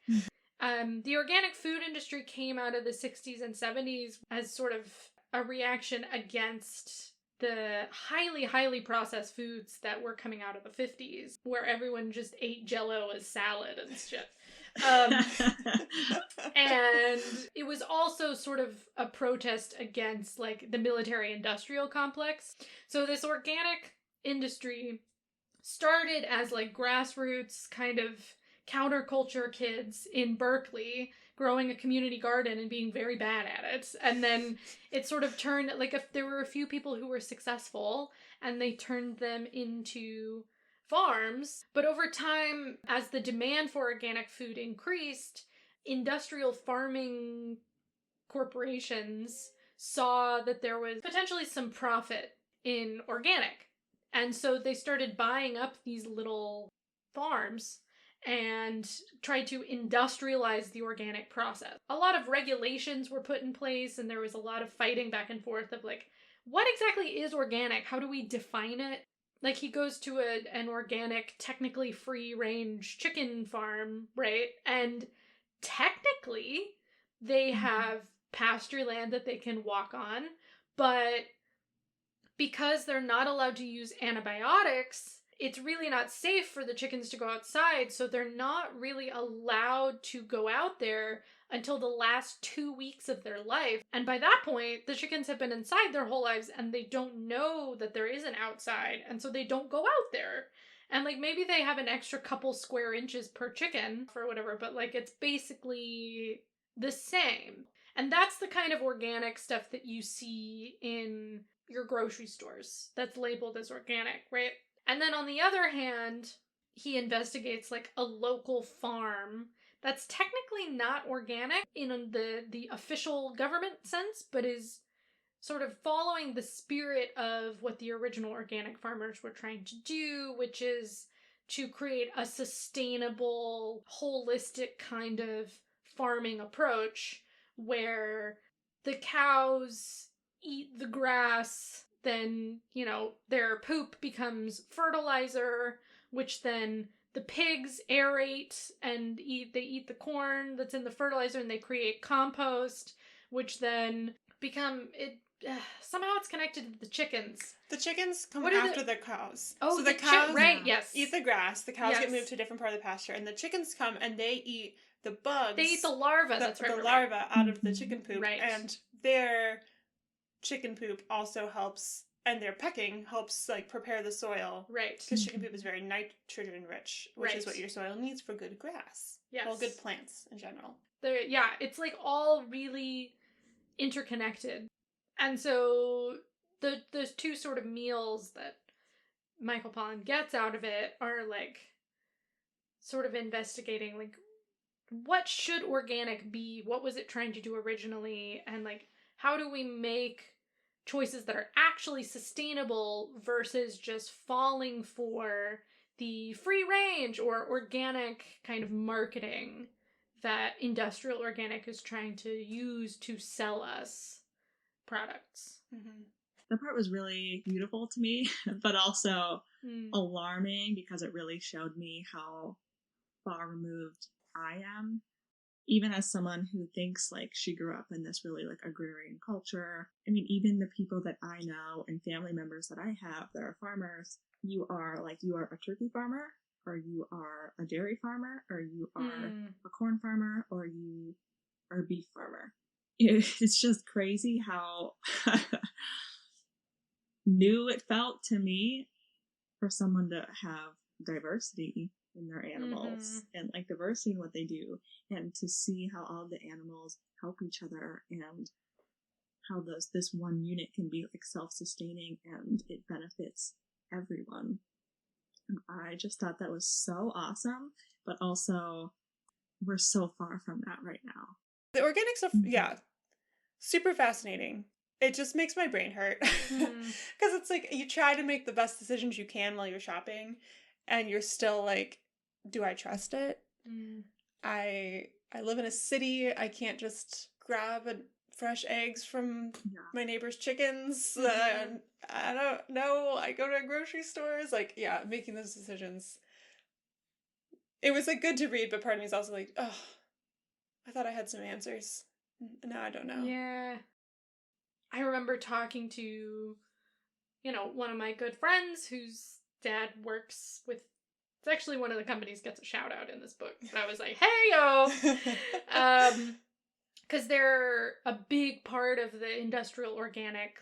The organic food industry came out of the 60s and 70s as sort of a reaction against the highly processed foods that were coming out of the 50s, where everyone just ate Jell-O as salad and shit. And it was also sort of a protest against like the military industrial complex. So this organic industry started as like grassroots kind of counterculture kids in Berkeley growing a community garden and being very bad at it. And then it sort of turned, like, if there were a few people who were successful and they turned them into farms. But over time, as the demand for organic food increased, industrial farming corporations saw that there was potentially some profit in organic. And so they started buying up these little farms and tried to industrialize the organic process. A lot of regulations were put in place, and there was a lot of fighting back and forth of like, what exactly is organic? How do we define it? Like, he goes to an organic, technically free-range chicken farm, right? And technically, they have pasture land that they can walk on, but because they're not allowed to use antibiotics, it's really not safe for the chickens to go outside, so they're not really allowed to go out there until the last 2 weeks of their life. And by that point, the chickens have been inside their whole lives and they don't know that there is an outside, and so they don't go out there. And like maybe they have an extra couple square inches per chicken or whatever, but like it's basically the same. And that's the kind of organic stuff that you see in your grocery stores that's labeled as organic, right? And then on the other hand, he investigates like a local farm that's technically not organic in the official government sense, but is sort of following the spirit of what the original organic farmers were trying to do, which is to create a sustainable, holistic kind of farming approach where the cows eat the grass, then, you know, their poop becomes fertilizer, which then the pigs aerate and they eat the corn that's in the fertilizer and they create compost, which then somehow it's connected to the chickens. The chickens come after the cows. Oh, so the cows yes. eat the grass. The cows get moved to a different part of the pasture, and the chickens come and they eat the bugs. They eat the larva. The larva out of the chicken poop, right? And their chicken poop also helps, and their pecking helps like prepare the soil, right? Because chicken poop is very nitrogen rich, which is what your soil needs for good grass. Yes, well, good plants in general. It's like all really interconnected. And so the two sort of meals that Michael Pollan gets out of it are like sort of investigating like what should organic be? What was it trying to do originally? And like how do we make choices that are actually sustainable versus just falling for the free range or organic kind of marketing that industrial organic is trying to use to sell us products. Mm-hmm. That part was really beautiful to me, but also alarming because it really showed me how far removed I am. Even as someone who thinks like she grew up in this really like agrarian culture. I mean, even the people that I know and family members that I have that are farmers, you are a turkey farmer, or you are a dairy farmer, or you are a corn farmer, or you are a beef farmer. It's just crazy how new it felt to me for someone to have diversity in their animals and like diversity in what they do, and to see how all the animals help each other and how this one unit can be like self-sustaining and it benefits everyone. And I just thought that was so awesome, but also we're so far from that right now. The organic stuff, yeah, super fascinating. It just makes my brain hurt. Because it's like you try to make the best decisions you can while you're shopping, and you're still like, do I trust it? I live in a city. I can't just grab fresh eggs from my neighbor's chickens. I don't know. I go to grocery stores. Like, yeah, making those decisions. It was like good to read, but part of me is also like, oh, I thought I had some answers. Now I don't know. Yeah. I remember talking to, one of my good friends whose dad works with, it's actually one of the companies gets a shout out in this book. And I was like, hey, yo! Because they're a big part of the industrial organic,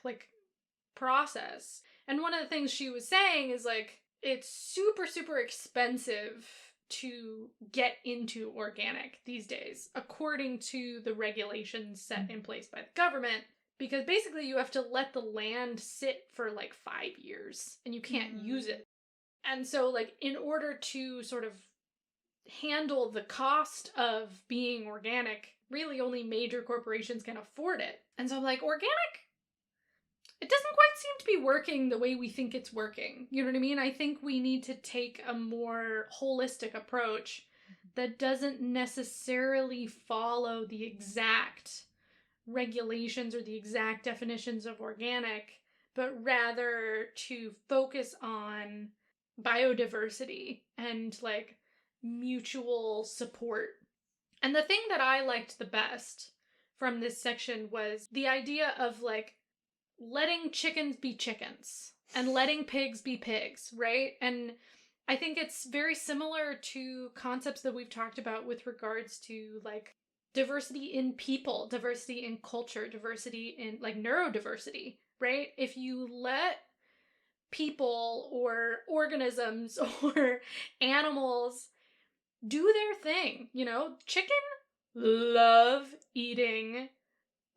process. And one of the things she was saying is, it's super, super expensive to get into organic these days, according to the regulations set in place by the government. Because basically you have to let the land sit for 5 years and you can't use it. And so in order to sort of handle the cost of being organic, really only major corporations can afford it. And so I'm like, organic, it doesn't quite seem to be working the way we think it's working. You know what I mean? I think we need to take a more holistic approach that doesn't necessarily follow the exact regulations or the exact definitions of organic, but rather to focus on biodiversity and mutual support. And the thing that I liked the best from this section was the idea of letting chickens be chickens and letting pigs be pigs, right? And I think it's very similar to concepts that we've talked about with regards to diversity in people, diversity in culture, diversity in neurodiversity, right? If you let people or organisms or animals do their thing, chicken love eating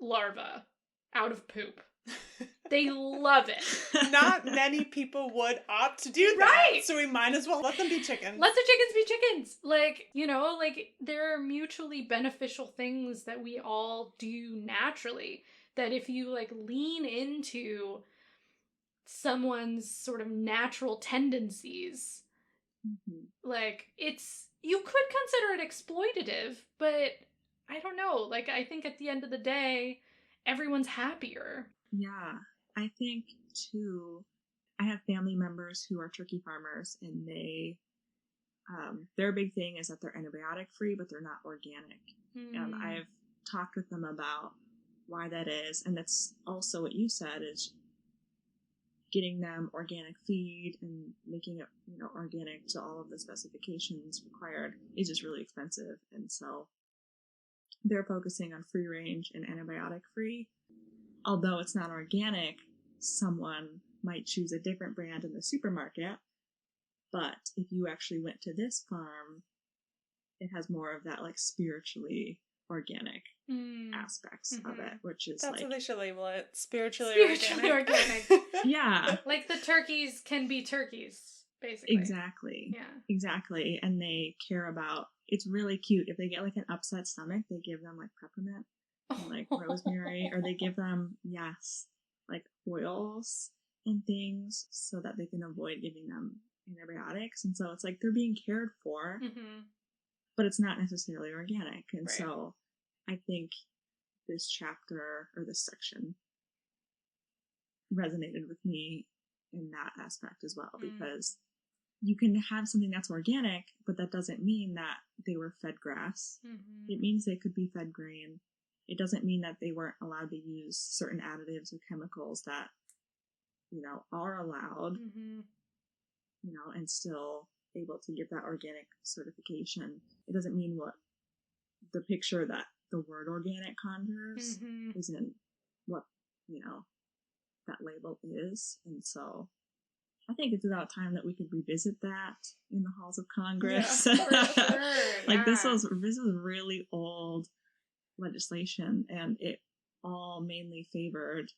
larvae out of poop. They love it. Not many people would opt to do that. Right. So we might as well let them be chickens. Let the chickens be chickens. There are mutually beneficial things that we all do naturally. That if you lean into someone's sort of natural tendencies, you could consider it exploitative, but I don't know. I think at the end of the day, everyone's happier. Yeah, I think too, I have family members who are turkey farmers, and their big thing is that they're antibiotic free, but they're not organic. And I've talked with them about why that is, and that's also what you said, is getting them organic feed and making it, organic to all of the specifications required is just really expensive. And so they're focusing on free range and antibiotic free. Although it's not organic, someone might choose a different brand in the supermarket. But if you actually went to this farm, it has more of that spiritually organic aspects of it, which is that's what they should label it. Spiritually organic. Yeah. The turkeys can be turkeys, basically. Exactly. Yeah. Exactly. And they care about, it's really cute. If they get an upset stomach, they give them peppermint and rosemary, or they give them, oils and things so that they can avoid giving them antibiotics. And so it's they're being cared for, but it's not necessarily organic. And so I think this chapter or this section resonated with me in that aspect as well, because you can have something that's organic, but that doesn't mean that they were fed grass. It means they could be fed grain. It doesn't mean that they weren't allowed to use certain additives or chemicals that, are allowed, and still able to get that organic certification. It doesn't mean what the picture that the word organic conjures isn't what, that label is. And so I think it's about time that we could revisit that in the halls of Congress. Yeah, for sure. This is really old. legislation, and it all mainly favored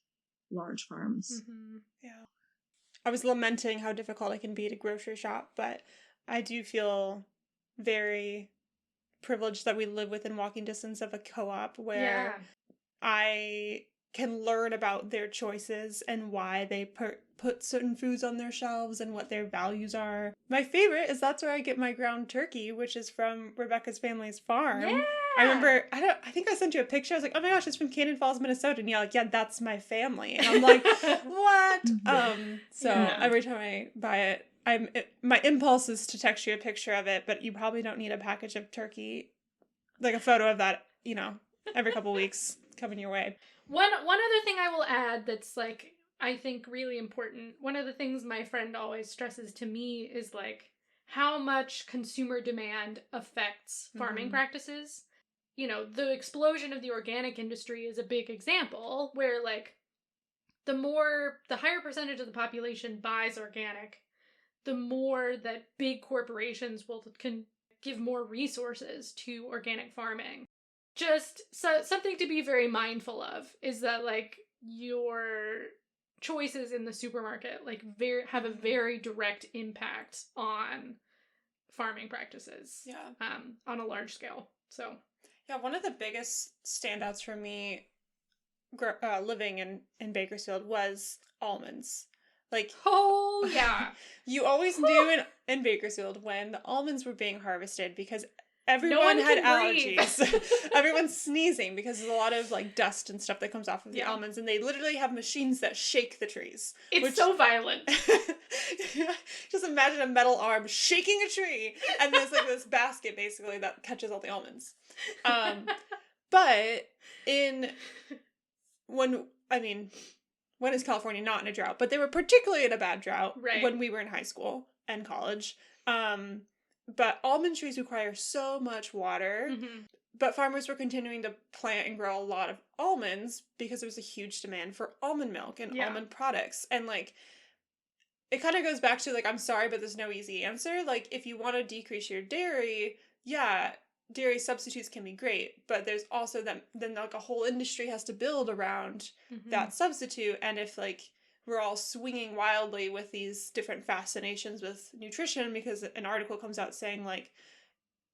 large farms. Mm-hmm. Yeah. I was lamenting how difficult it can be to grocery shop, but I do feel very privileged that we live within walking distance of a co-op where I can learn about their choices and why they put certain foods on their shelves and what their values are. My favorite is that's where I get my ground turkey, which is from Rebecca's family's farm. Yeah. I remember, I think I sent you a picture. I was like, oh my gosh, it's from Cannon Falls, Minnesota. And you're like, yeah, that's my family. And I'm like, what? So every time I buy it, my impulse is to text you a picture of it, but you probably don't need a package of turkey, like a photo of that, every couple weeks coming your way. One other thing I will add that's like, I think really important. One of the things my friend always stresses to me is like how much consumer demand affects farming practices. The explosion of the organic industry is a big example where like the higher percentage of the population buys organic, the more that big corporations can give more resources to organic farming. Just something to be very mindful of is that like your choices in the supermarket like have a very direct impact on farming practices. On a large scale. So one of the biggest standouts for me living in Bakersfield was almonds. Like, oh yeah. You always knew in Bakersfield when the almonds were being harvested because everyone had allergies. Everyone's sneezing because there's a lot of like dust and stuff that comes off of the almonds, and they literally have machines that shake the trees. It's so violent. Just imagine a metal arm shaking a tree, and there's like this basket basically that catches all the almonds. But when is California not in a drought? But they were particularly in a bad drought when we were in high school and college. But almond trees require so much water. But farmers were continuing to plant and grow a lot of almonds because there was a huge demand for almond milk and almond products. And like, it kind of goes back to like, I'm sorry, but there's no easy answer. Like, if you want to decrease your dairy, dairy substitutes can be great. But there's also then like a whole industry has to build around that substitute. And if like, we're all swinging wildly with these different fascinations with nutrition because an article comes out saying like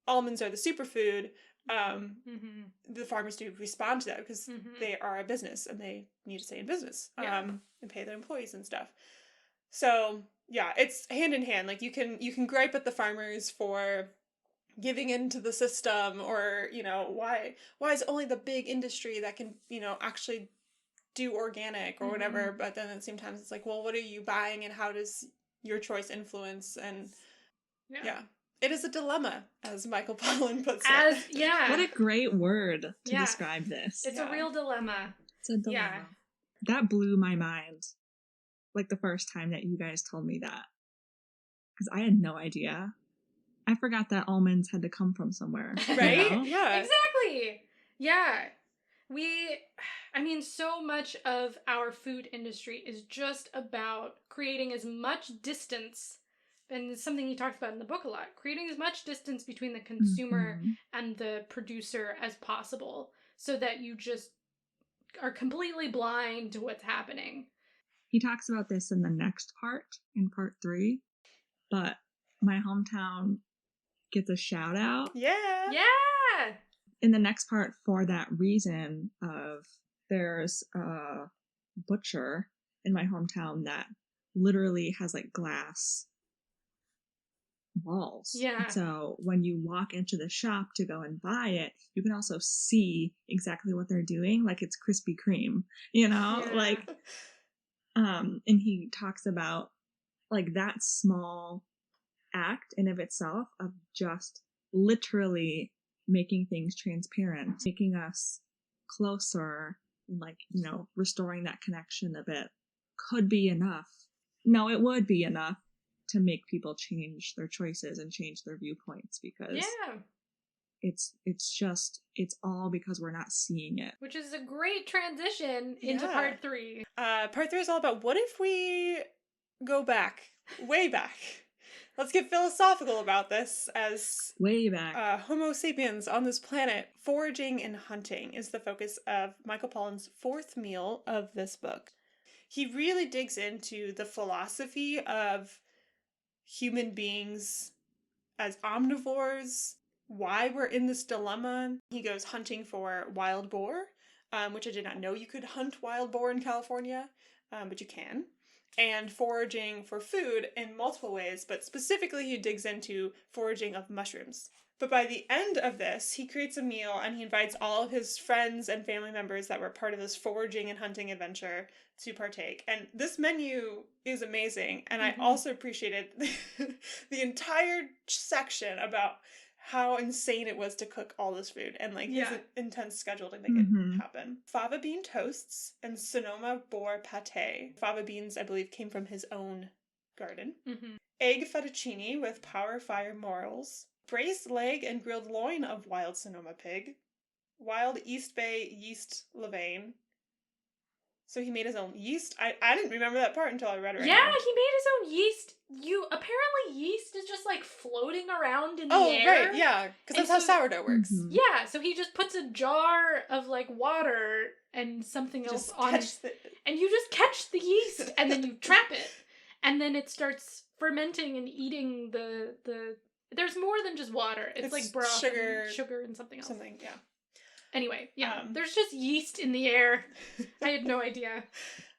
almonds are the superfood, the farmers do respond to that because they are a business and they need to stay in business and pay their employees and stuff. So it's hand in hand. Like you can gripe at the farmers for giving into the system or why is it only the big industry that can actually do organic or whatever, but then at the same time it's like, well, what are you buying and how does your choice influence? And it is a dilemma, as Michael Pollan puts it. What a great word to describe this. It's a real dilemma. It's a dilemma. That blew my mind like the first time that you guys told me that, because I had no idea. I forgot that almonds had to come from somewhere. Right? Yeah, exactly. So much of our food industry is just about creating as much distance, and it's something he talks about in the book a lot, creating as much distance between the consumer and the producer as possible so that you just are completely blind to what's happening. He talks about this in the next part, in part 3, but my hometown gets a shout out. Yeah! In the next part, for that reason of there's a butcher in my hometown that literally has like glass walls. Yeah. So when you walk into the shop to go and buy it, you can also see exactly what they're doing. Like it's Krispy Kreme, like, and he talks about like that small act in of itself of just literally making things transparent, making us closer, and like, restoring that connection a bit could be enough. No, it would be enough to make people change their choices and change their viewpoints, because it's all because we're not seeing it. Which is a great transition into part 3. Part 3 is all about what if we go back, way back, let's get philosophical about this as Way back. Homo sapiens on this planet. Foraging and hunting is the focus of Michael Pollan's fourth meal of this book. He really digs into the philosophy of human beings as omnivores, why we're in this dilemma. He goes hunting for wild boar, which I did not know you could hunt wild boar in California, but you can. And foraging for food in multiple ways, but specifically he digs into foraging of mushrooms. But by the end of this, he creates a meal and he invites all of his friends and family members that were part of this foraging and hunting adventure to partake. And this menu is amazing. And I also appreciated the entire section about how insane it was to cook all this food and like his intense schedule to make it happen. Fava bean toasts and Sonoma boar pate. Fava beans, I believe, came from his own garden. Egg fettuccine with power fire morels. Braised leg and grilled loin of wild Sonoma pig. Wild East Bay yeast levain. So he made his own yeast. I didn't remember that part until I read it right Yeah, now. he made his own yeast. Apparently yeast is just like floating around in the air. Oh, right, yeah, because that's how sourdough works. Yeah, so he just puts a jar of like water and something else on it, and you just catch the yeast and then you trap it, and then it starts fermenting and eating the. There's more than just water. It's like broth, sugar, and something else. Yeah. Anyway, there's just yeast in the air. I had no idea.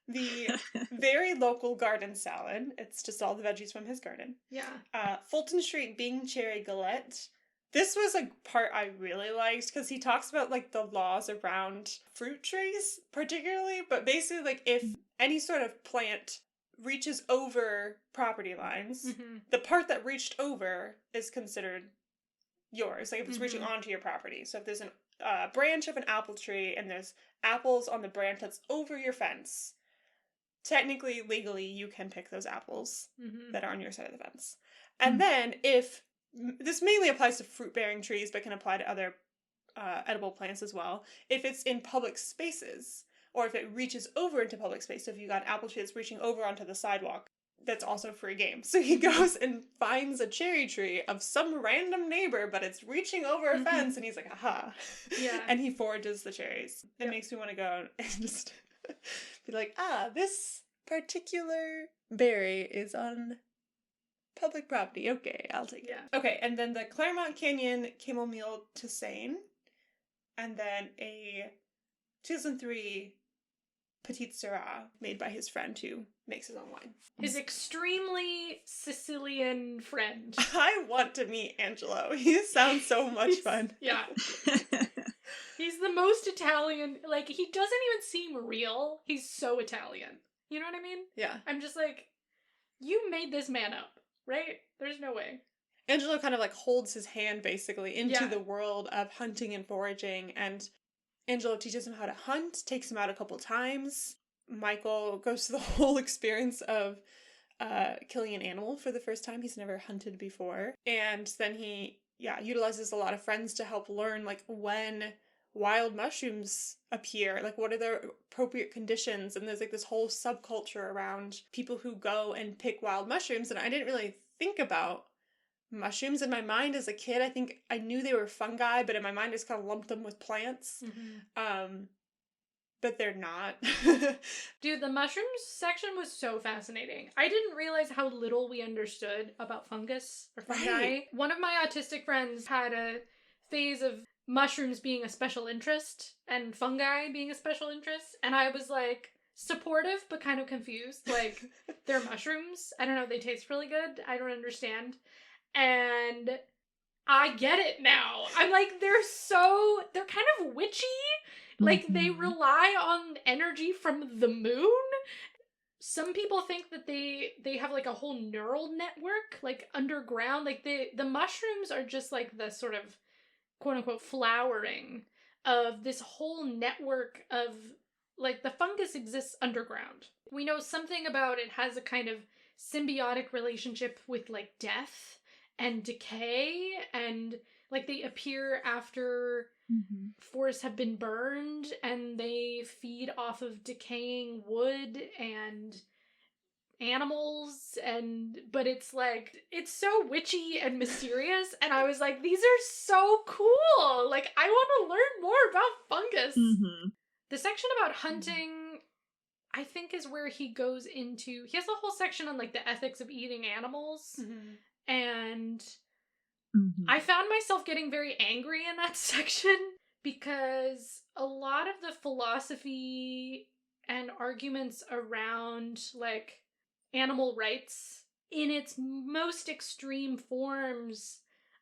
The very local garden salad. It's just all the veggies from his garden. Yeah. Fulton Street Bing Cherry Galette. This was a part I really liked because he talks about like the laws around fruit trees particularly, but basically like if any sort of plant reaches over property lines, the part that reached over is considered yours. Like if it's reaching onto your property. So if there's a branch of an apple tree and there's apples on the branch that's over your fence, technically, legally, you can pick those apples that are on your side of the fence. And then if, this mainly applies to fruit-bearing trees, but can apply to other edible plants as well, if it's in public spaces, or if it reaches over into public space, so if you got an apple tree that's reaching over onto the sidewalk, that's also free game. So he goes and finds a cherry tree of some random neighbor, but it's reaching over a fence, and he's like, aha. Yeah. And he forages the cherries. It makes me want to go and just be like, this particular berry is on public property. Okay, I'll take it. Okay, and then the Claremont Canyon Camel Meal Tisane, and then a 2003 Petite Syrah made by his friend who makes his own wine. His extremely Sicilian friend. I want to meet Angelo. He sounds so much fun. Yeah. He's the most Italian. Like, he doesn't even seem real. He's so Italian. You know what I mean? Yeah. I'm just like, you made this man up, right? There's no way. Angelo kind of like holds his hand basically into the world of hunting and foraging, and Angelo teaches him how to hunt, takes him out a couple times. Michael goes through the whole experience of killing an animal for the first time. He's never hunted before. And then he, utilizes a lot of friends to help learn, like, when wild mushrooms appear, like, what are the appropriate conditions? And there's, like, this whole subculture around people who go and pick wild mushrooms. And I didn't really think about mushrooms in my mind as a kid. I think I knew they were fungi, but in my mind I just kind of lumped them with plants. But they're not. Dude, the mushrooms section was so fascinating. I didn't realize how little we understood about fungus or fungi. Right. One of my autistic friends had a phase of mushrooms being a special interest and fungi being a special interest, and I was like supportive but kind of confused. Like, they're mushrooms. I don't know, they taste really good. I don't understand. And I get it now. I'm like, they're kind of witchy. Like, they rely on energy from the moon. Some people think that they have, like, a whole neural network, like, underground. Like, the mushrooms are just, like, the sort of, quote-unquote, flowering of this whole network of, like, the fungus exists underground. We know something about it has a kind of symbiotic relationship with, like, death and decay, and like they appear after forests have been burned, and they feed off of decaying wood and animals, but it's like, it's so witchy and mysterious, and I was like, these are so cool! Like, I want to learn more about fungus. Mm-hmm. The section about hunting, I think, is where he goes into, he has a whole section on like the ethics of eating animals, and I found myself getting very angry in that section because a lot of the philosophy and arguments around like animal rights in its most extreme forms,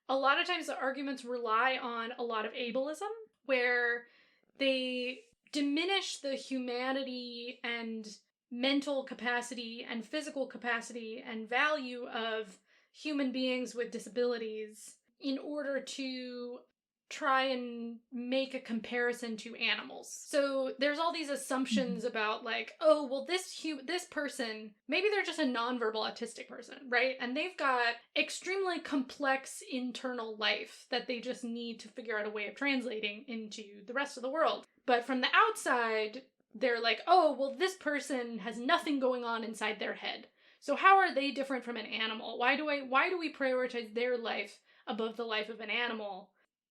a lot of times the arguments rely on a lot of ableism, where they diminish the humanity and mental capacity and physical capacity and value of human beings with disabilities in order to try and make a comparison to animals. So there's all these assumptions about like, oh, well, this person, maybe they're just a nonverbal autistic person, right? And they've got extremely complex internal life that they just need to figure out a way of translating into the rest of the world. But from the outside, they're like, oh, well, this person has nothing going on inside their head. So how are they different from an animal? Why do we prioritize their life above the life of an animal?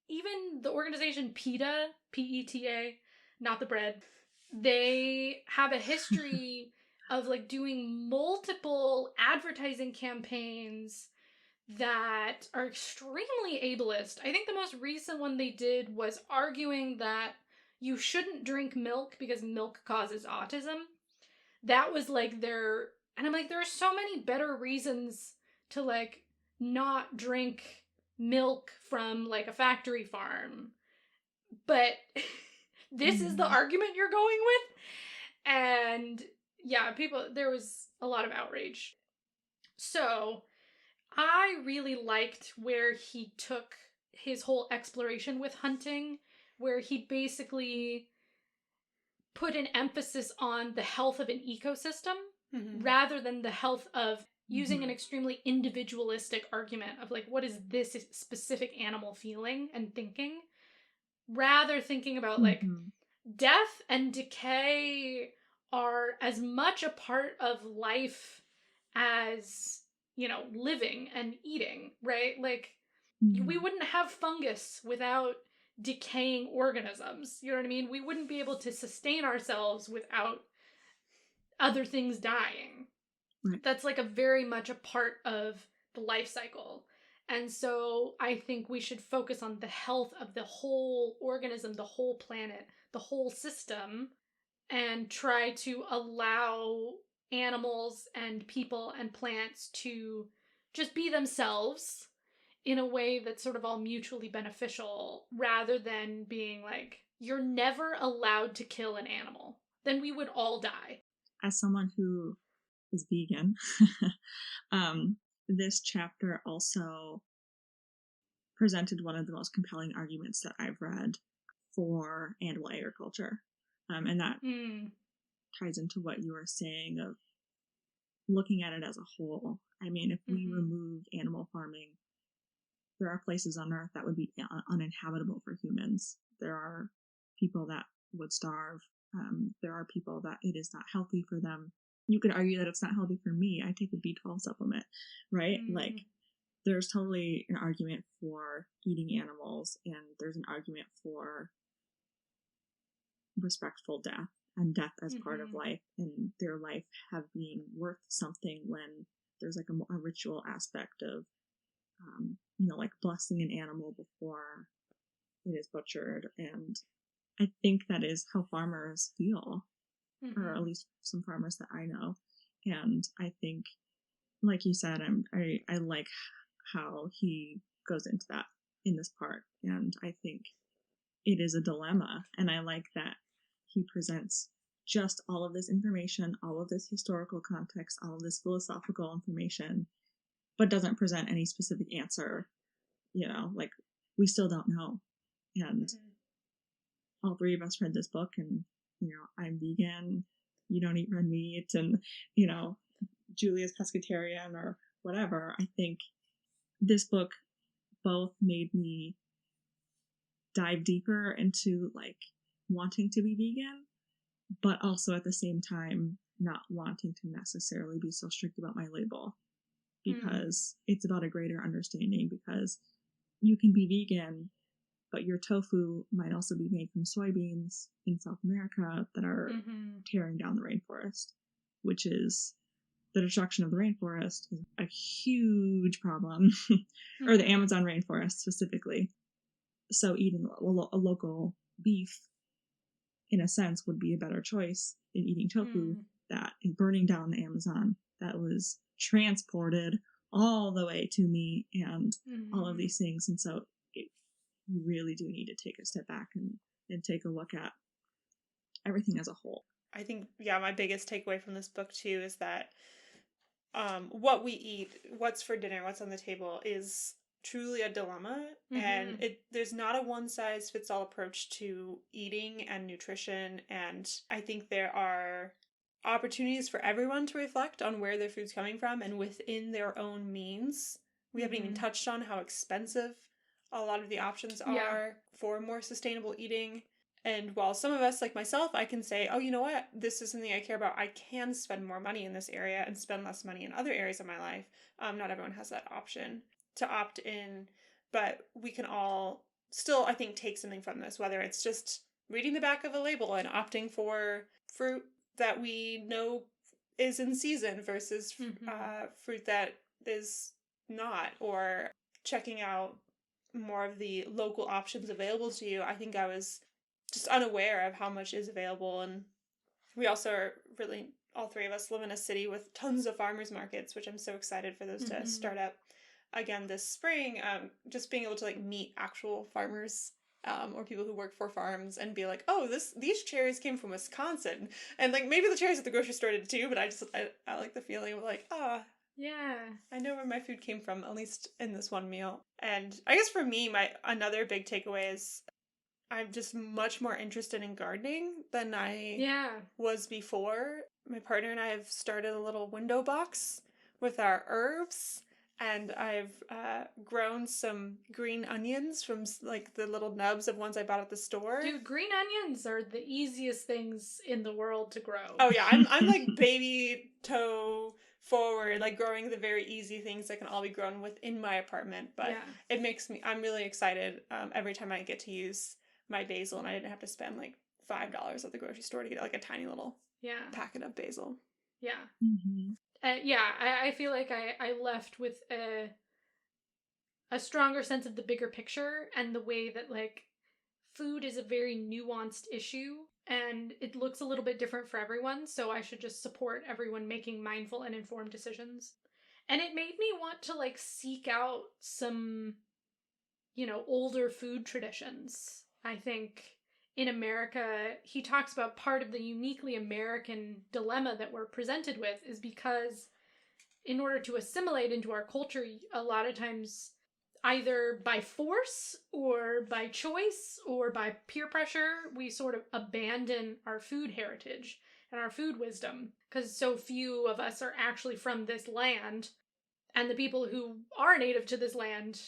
Even the organization PETA, P-E-T-A, not the bread, they have a history of like doing multiple advertising campaigns that are extremely ableist. I think the most recent one they did was arguing that you shouldn't drink milk because milk causes autism. That was like and I'm like, there are so many better reasons to like not drink milk from like a factory farm. But this is the argument you're going with? And yeah, there was a lot of outrage. So I really liked where he took his whole exploration with hunting, where he basically put an emphasis on the health of an ecosystem rather than the health of using an extremely individualistic argument of like, what is this specific animal feeling and thinking, rather thinking about like death and decay are as much a part of life as, you know, living and eating, right? Like we wouldn't have fungus without decaying organisms. You know what I mean? We wouldn't be able to sustain ourselves without other things dying. Right. That's like a very much a part of the life cycle. And so I think we should focus on the health of the whole organism, the whole planet, the whole system, and try to allow animals and people and plants to just be themselves in a way that's sort of all mutually beneficial, rather than being like, you're never allowed to kill an animal. Then we would all die. As someone who is vegan, this chapter also presented one of the most compelling arguments that I've read for animal agriculture. And that ties into what you were saying of looking at it as a whole. I mean, if we remove animal farming, there are places on Earth that would be uninhabitable for humans. There are people that would starve. There are people that it is not healthy for them. You could argue that it's not healthy for me. I take a B12 supplement, right? Like, there's totally an argument for eating animals, and there's an argument for respectful death and death as part of life, and their life being worth something when there's like a ritual aspect of, you know, like blessing an animal before it is butchered. And I think that is how farmers feel, or at least some farmers that I know. And I think, like you said, I like how he goes into that in this part. And I think it is a dilemma. And I like that he presents just all of this information, all of this historical context, all of this philosophical information, but doesn't present any specific answer. You know, like, we still don't know. And all three of us read this book, and, you know, I'm vegan, you don't eat red meat, and, you know, Julia's pescatarian or whatever. I think this book both made me dive deeper into like wanting to be vegan, but also at the same time not wanting to necessarily be so strict about my label, because it's about a greater understanding, because you can be vegan, but your tofu might also be made from soybeans in South America that are tearing down the rainforest, which is the destruction of the rainforest is a huge problem, or the Amazon rainforest specifically. So eating a local beef, in a sense, would be a better choice than eating tofu that is burning down the Amazon, that was transported all the way to me, and all of these things. And so you really do need to take a step back and take a look at everything as a whole. I think, my biggest takeaway from this book too is that what we eat, what's for dinner, what's on the table is truly a dilemma, and there's not a one-size-fits-all approach to eating and nutrition, and I think there are opportunities for everyone to reflect on where their food's coming from and within their own means. We haven't even touched on how expensive a lot of the options are for more sustainable eating. And while some of us, like myself, I can say, oh, you know what, this is something I care about, I can spend more money in this area and spend less money in other areas of my life. Not everyone has that option to opt in, but we can all still, I think, take something from this, whether it's just reading the back of a label and opting for fruit that we know is in season versus fruit that is not, or checking out more of the local options available to you. I think I was just unaware of how much is available, and we also are really, all three of us live in a city with tons of farmers markets, which I'm so excited for those to start up again this spring. Just being able to meet actual farmers or people who work for farms and be like, oh, these cherries came from Wisconsin, and maybe the cherries at the grocery store did too, but I like the feeling of I know where my food came from, at least in this one meal. And I guess for me, another big takeaway is I'm just much more interested in gardening than I was before. My partner and I have started a little window box with our herbs, and I've grown some green onions from the little nubs of ones I bought at the store. Dude, green onions are the easiest things in the world to grow. Oh yeah, I'm baby toe forward, growing the very easy things that can all be grown within my apartment. But I'm really excited every time I get to use my basil, and I didn't have to spend $5 at the grocery store to get a tiny little packet of basil. Yeah. I feel like I left with a stronger sense of the bigger picture, and the way that food is a very nuanced issue, and it looks a little bit different for everyone, so I should just support everyone making mindful and informed decisions. And it made me want to seek out some, older food traditions. I think in America, he talks about part of the uniquely American dilemma that we're presented with is because in order to assimilate into our culture, a lot of times, either by force or by choice or by peer pressure, we sort of abandon our food heritage and our food wisdom, because so few of us are actually from this land, and the people who are native to this land,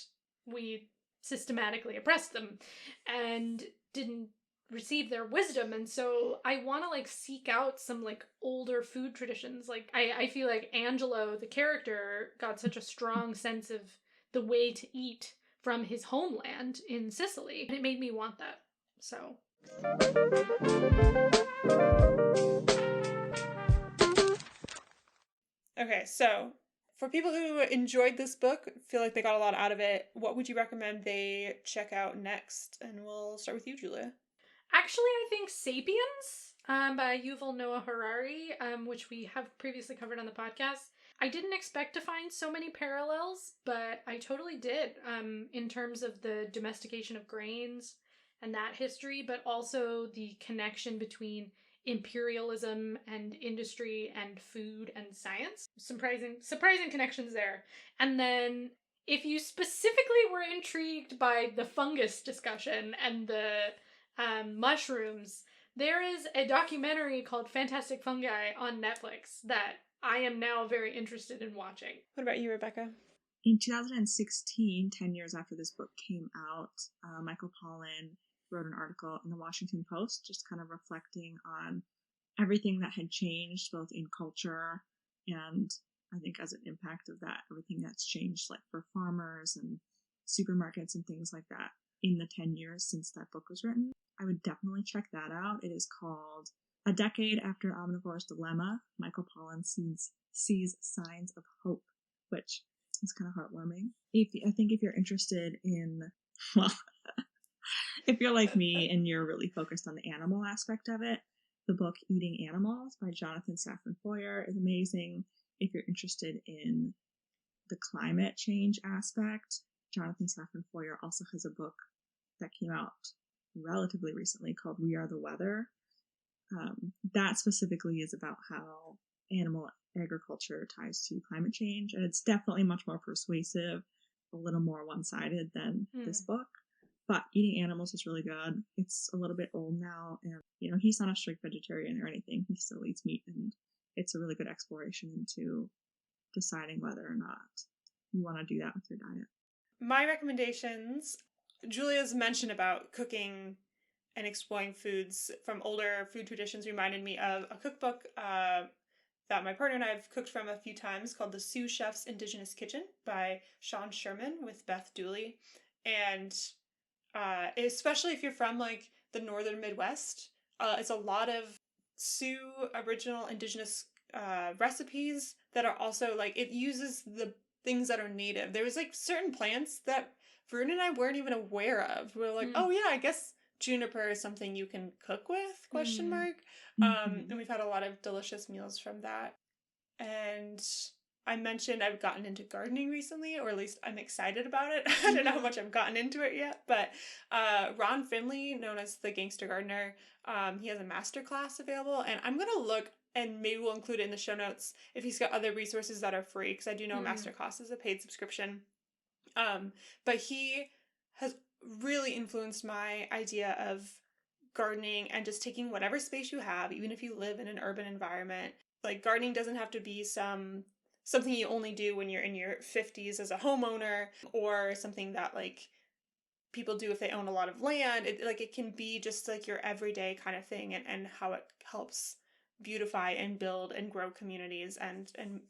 we systematically oppressed them and didn't receive their wisdom. And so I want to seek out some older food traditions. I feel like Angelo, the character, got such a strong sense of the way to eat from his homeland in Sicily, and it made me want that. So okay, so for people who enjoyed this book, feel like they got a lot out of it, what would you recommend they check out next? And we'll start with you, Julia. Actually, I think Sapiens by Yuval Noah Harari, which we have previously covered on the podcast. I didn't expect to find so many parallels, but I totally did, in terms of the domestication of grains and that history, but also the connection between imperialism and industry and food and science. Surprising connections there. And then if you specifically were intrigued by the fungus discussion and the mushrooms, there is a documentary called Fantastic Fungi on Netflix that I am now very interested in watching. What about you, Rebecca? In 2016, 10 years after this book came out, Michael Pollan wrote an article in the Washington Post just kind of reflecting on everything that had changed both in culture and I think as an impact of that, everything that's changed like for farmers and supermarkets and things like that in the 10 years since that book was written. I would definitely check that out. It is called A Decade After Omnivore's Dilemma. Michael Pollan sees signs of hope, which is kind of heartwarming. I think if you're interested in, well, if you're like me and you're really focused on the animal aspect of it, the book Eating Animals by Jonathan Safran Foer is amazing. If you're interested in the climate change aspect, Jonathan Safran Foer also has a book that came out relatively recently called We Are the Weather. That specifically is about how animal agriculture ties to climate change, and it's definitely much more persuasive, a little more one-sided than this book. But Eating Animals is really good. It's a little bit old now, and he's not a strict vegetarian or anything. He still eats meat, and it's a really good exploration into deciding whether or not you want to do that with your diet. My recommendations, Julia's mention about cooking and exploring foods from older food traditions reminded me of a cookbook that my partner and I have cooked from a few times called The Sioux Chef's Indigenous Kitchen by Sean Sherman with Beth Dooley. And especially if you're from like the northern Midwest, it's a lot of Sioux original indigenous recipes that are also like, it uses the things that are native. There was like certain plants that Vern and I weren't even aware of. We were like, oh yeah, I guess juniper is something you can cook with, question mark. And we've had a lot of delicious meals from that. And I mentioned I've gotten into gardening recently, or at least I'm excited about it. I don't know how much I've gotten into it yet, but Ron Finley, known as the Gangster Gardener, he has a masterclass available, and I'm going to look, and maybe we'll include it in the show notes if he's got other resources that are free, because I do know a masterclass is a paid subscription. But he has really influenced my idea of gardening and just taking whatever space you have, even if you live in an urban environment. Like, gardening doesn't have to be something you only do when you're in your 50s as a homeowner, or something that like people do if they own a lot of land. It can be just like your everyday kind of thing, and how it helps beautify and build and grow communities and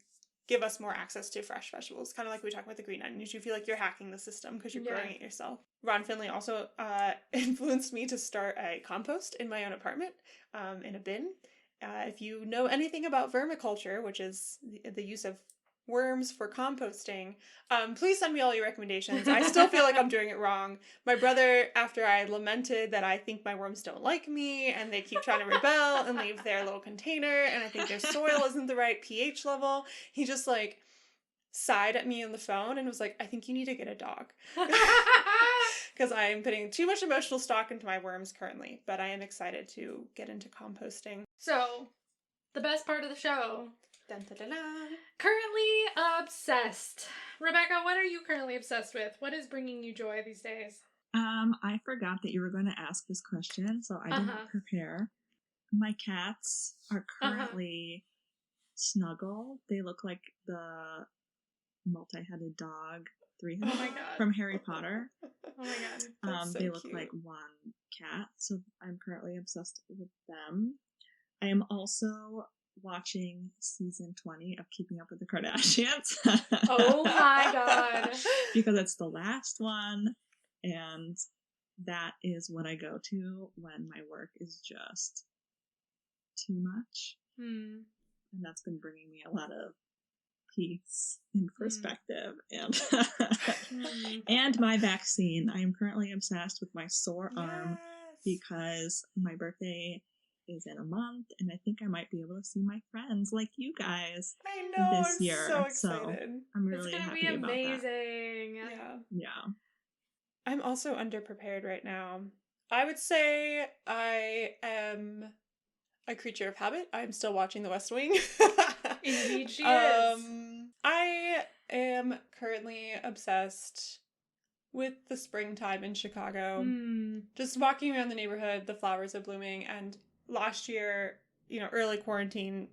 give us more access to fresh vegetables. Kind of like we talk about the green onions. You feel like you're hacking the system because you're growing it yourself. Ron Finley also influenced me to start a compost in my own apartment, in a bin. If you know anything about vermiculture, which is the use of worms for composting, please send me all your recommendations. I still feel like I'm doing it wrong. My brother, after I lamented that I think my worms don't like me and they keep trying to rebel and leave their little container, and I think their soil isn't the right pH level, he just like sighed at me on the phone and was like, I think you need to get a dog. Because I am putting too much emotional stock into my worms currently, but I am excited to get into composting. So, the best part of the show. Dun, dun, dun, dun. Currently obsessed. Rebecca, what are you currently obsessed with? What is bringing you joy these days? I forgot that you were going to ask this question, so I didn't prepare. My cats are currently snuggle. They look like the multi-headed dog, three-headed from Harry Potter. Oh my god. So they look cute. like one cat, so I'm currently obsessed with them. I am also watching season 20 of Keeping Up with the Kardashians. Oh my god. Because it's the last one, and that is what I go to when my work is just too much. And that's been bringing me a lot of peace and perspective and my vaccine. I am currently obsessed with my sore arm because my birthday is in a month, and I think I might be able to see my friends like you guys this year. So excited. I'm really happy about that. It's gonna be amazing. Yeah. I'm also underprepared right now. I would say I am a creature of habit. I'm still watching The West Wing. Indeed she is. I am currently obsessed with the springtime in Chicago. Just walking around the neighborhood, the flowers are blooming, and last year, early quarantine,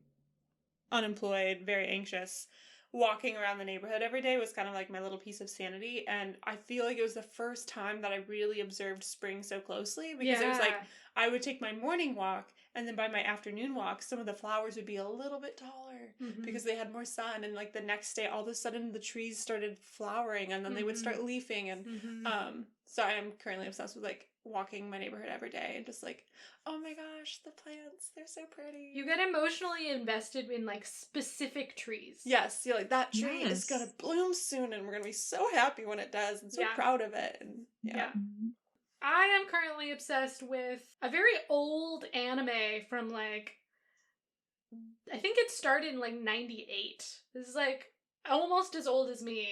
unemployed, very anxious, walking around the neighborhood every day was kind of like my little piece of sanity. And I feel like it was the first time that I really observed spring so closely, because it was like I would take my morning walk, and then by my afternoon walk, some of the flowers would be a little bit taller because they had more sun. And like the next day, all of a sudden the trees started flowering, and then they would start leafing. And so I am currently obsessed with like walking my neighborhood every day and just like, oh my gosh, the plants, they're so pretty. You get emotionally invested in like specific trees. Yes, you're like, that tree is gonna bloom soon, and we're gonna be so happy when it does, and so proud of it. And I am currently obsessed with a very old anime from like, I think it started in like 98. This is like almost as old as me.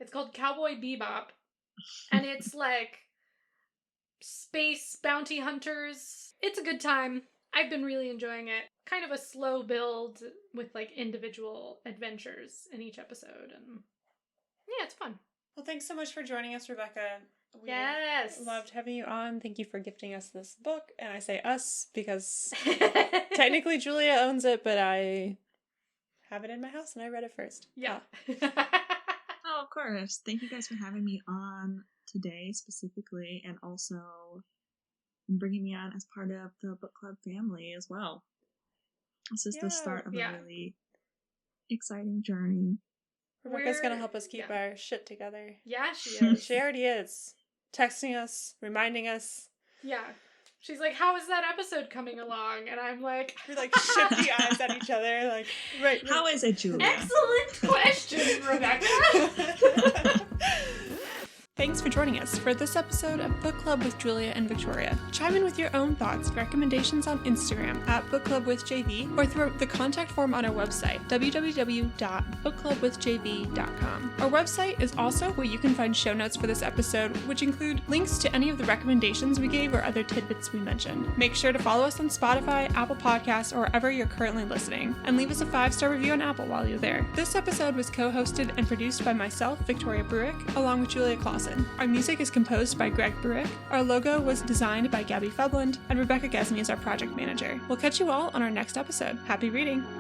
It's called Cowboy Bebop. And it's like space bounty hunters. It's a good time. I've been really enjoying it. Kind of a slow build with like individual adventures in each episode. And yeah, it's fun. Well, thanks so much for joining us, Rebecca. We Yes. loved having you on. Thank you for gifting us this book. And I say us because technically Julia owns it, but I have it in my house and I read it first. Yeah. Oh, of course. Thank you guys for having me on today specifically, and also bringing me on as part of the book club family as well. This is the start of a really exciting journey. Rebecca's going to help us keep our shit together. Yeah, she is. She already is. Texting us, reminding us. Yeah. She's like, how is that episode coming along? And I'm like... We like shifty eyes at each other. Like, right. How is it, Julia? Excellent question, Rebecca. Thanks for joining us for this episode of Book Club with Julia and Victoria. Chime in with your own thoughts and recommendations on Instagram at bookclubwithjv or through the contact form on our website, www.bookclubwithjv.com. Our website is also where you can find show notes for this episode, which include links to any of the recommendations we gave or other tidbits we mentioned. Make sure to follow us on Spotify, Apple Podcasts, or wherever you're currently listening, and leave us a 5-star review on Apple while you're there. This episode was co-hosted and produced by myself, Victoria Bruick, along with Julia Clausen. Our music is composed by Greg Bruick, our logo was designed by Gabby Febland, and Rebecca Gesme is our project manager. We'll catch you all on our next episode. Happy reading!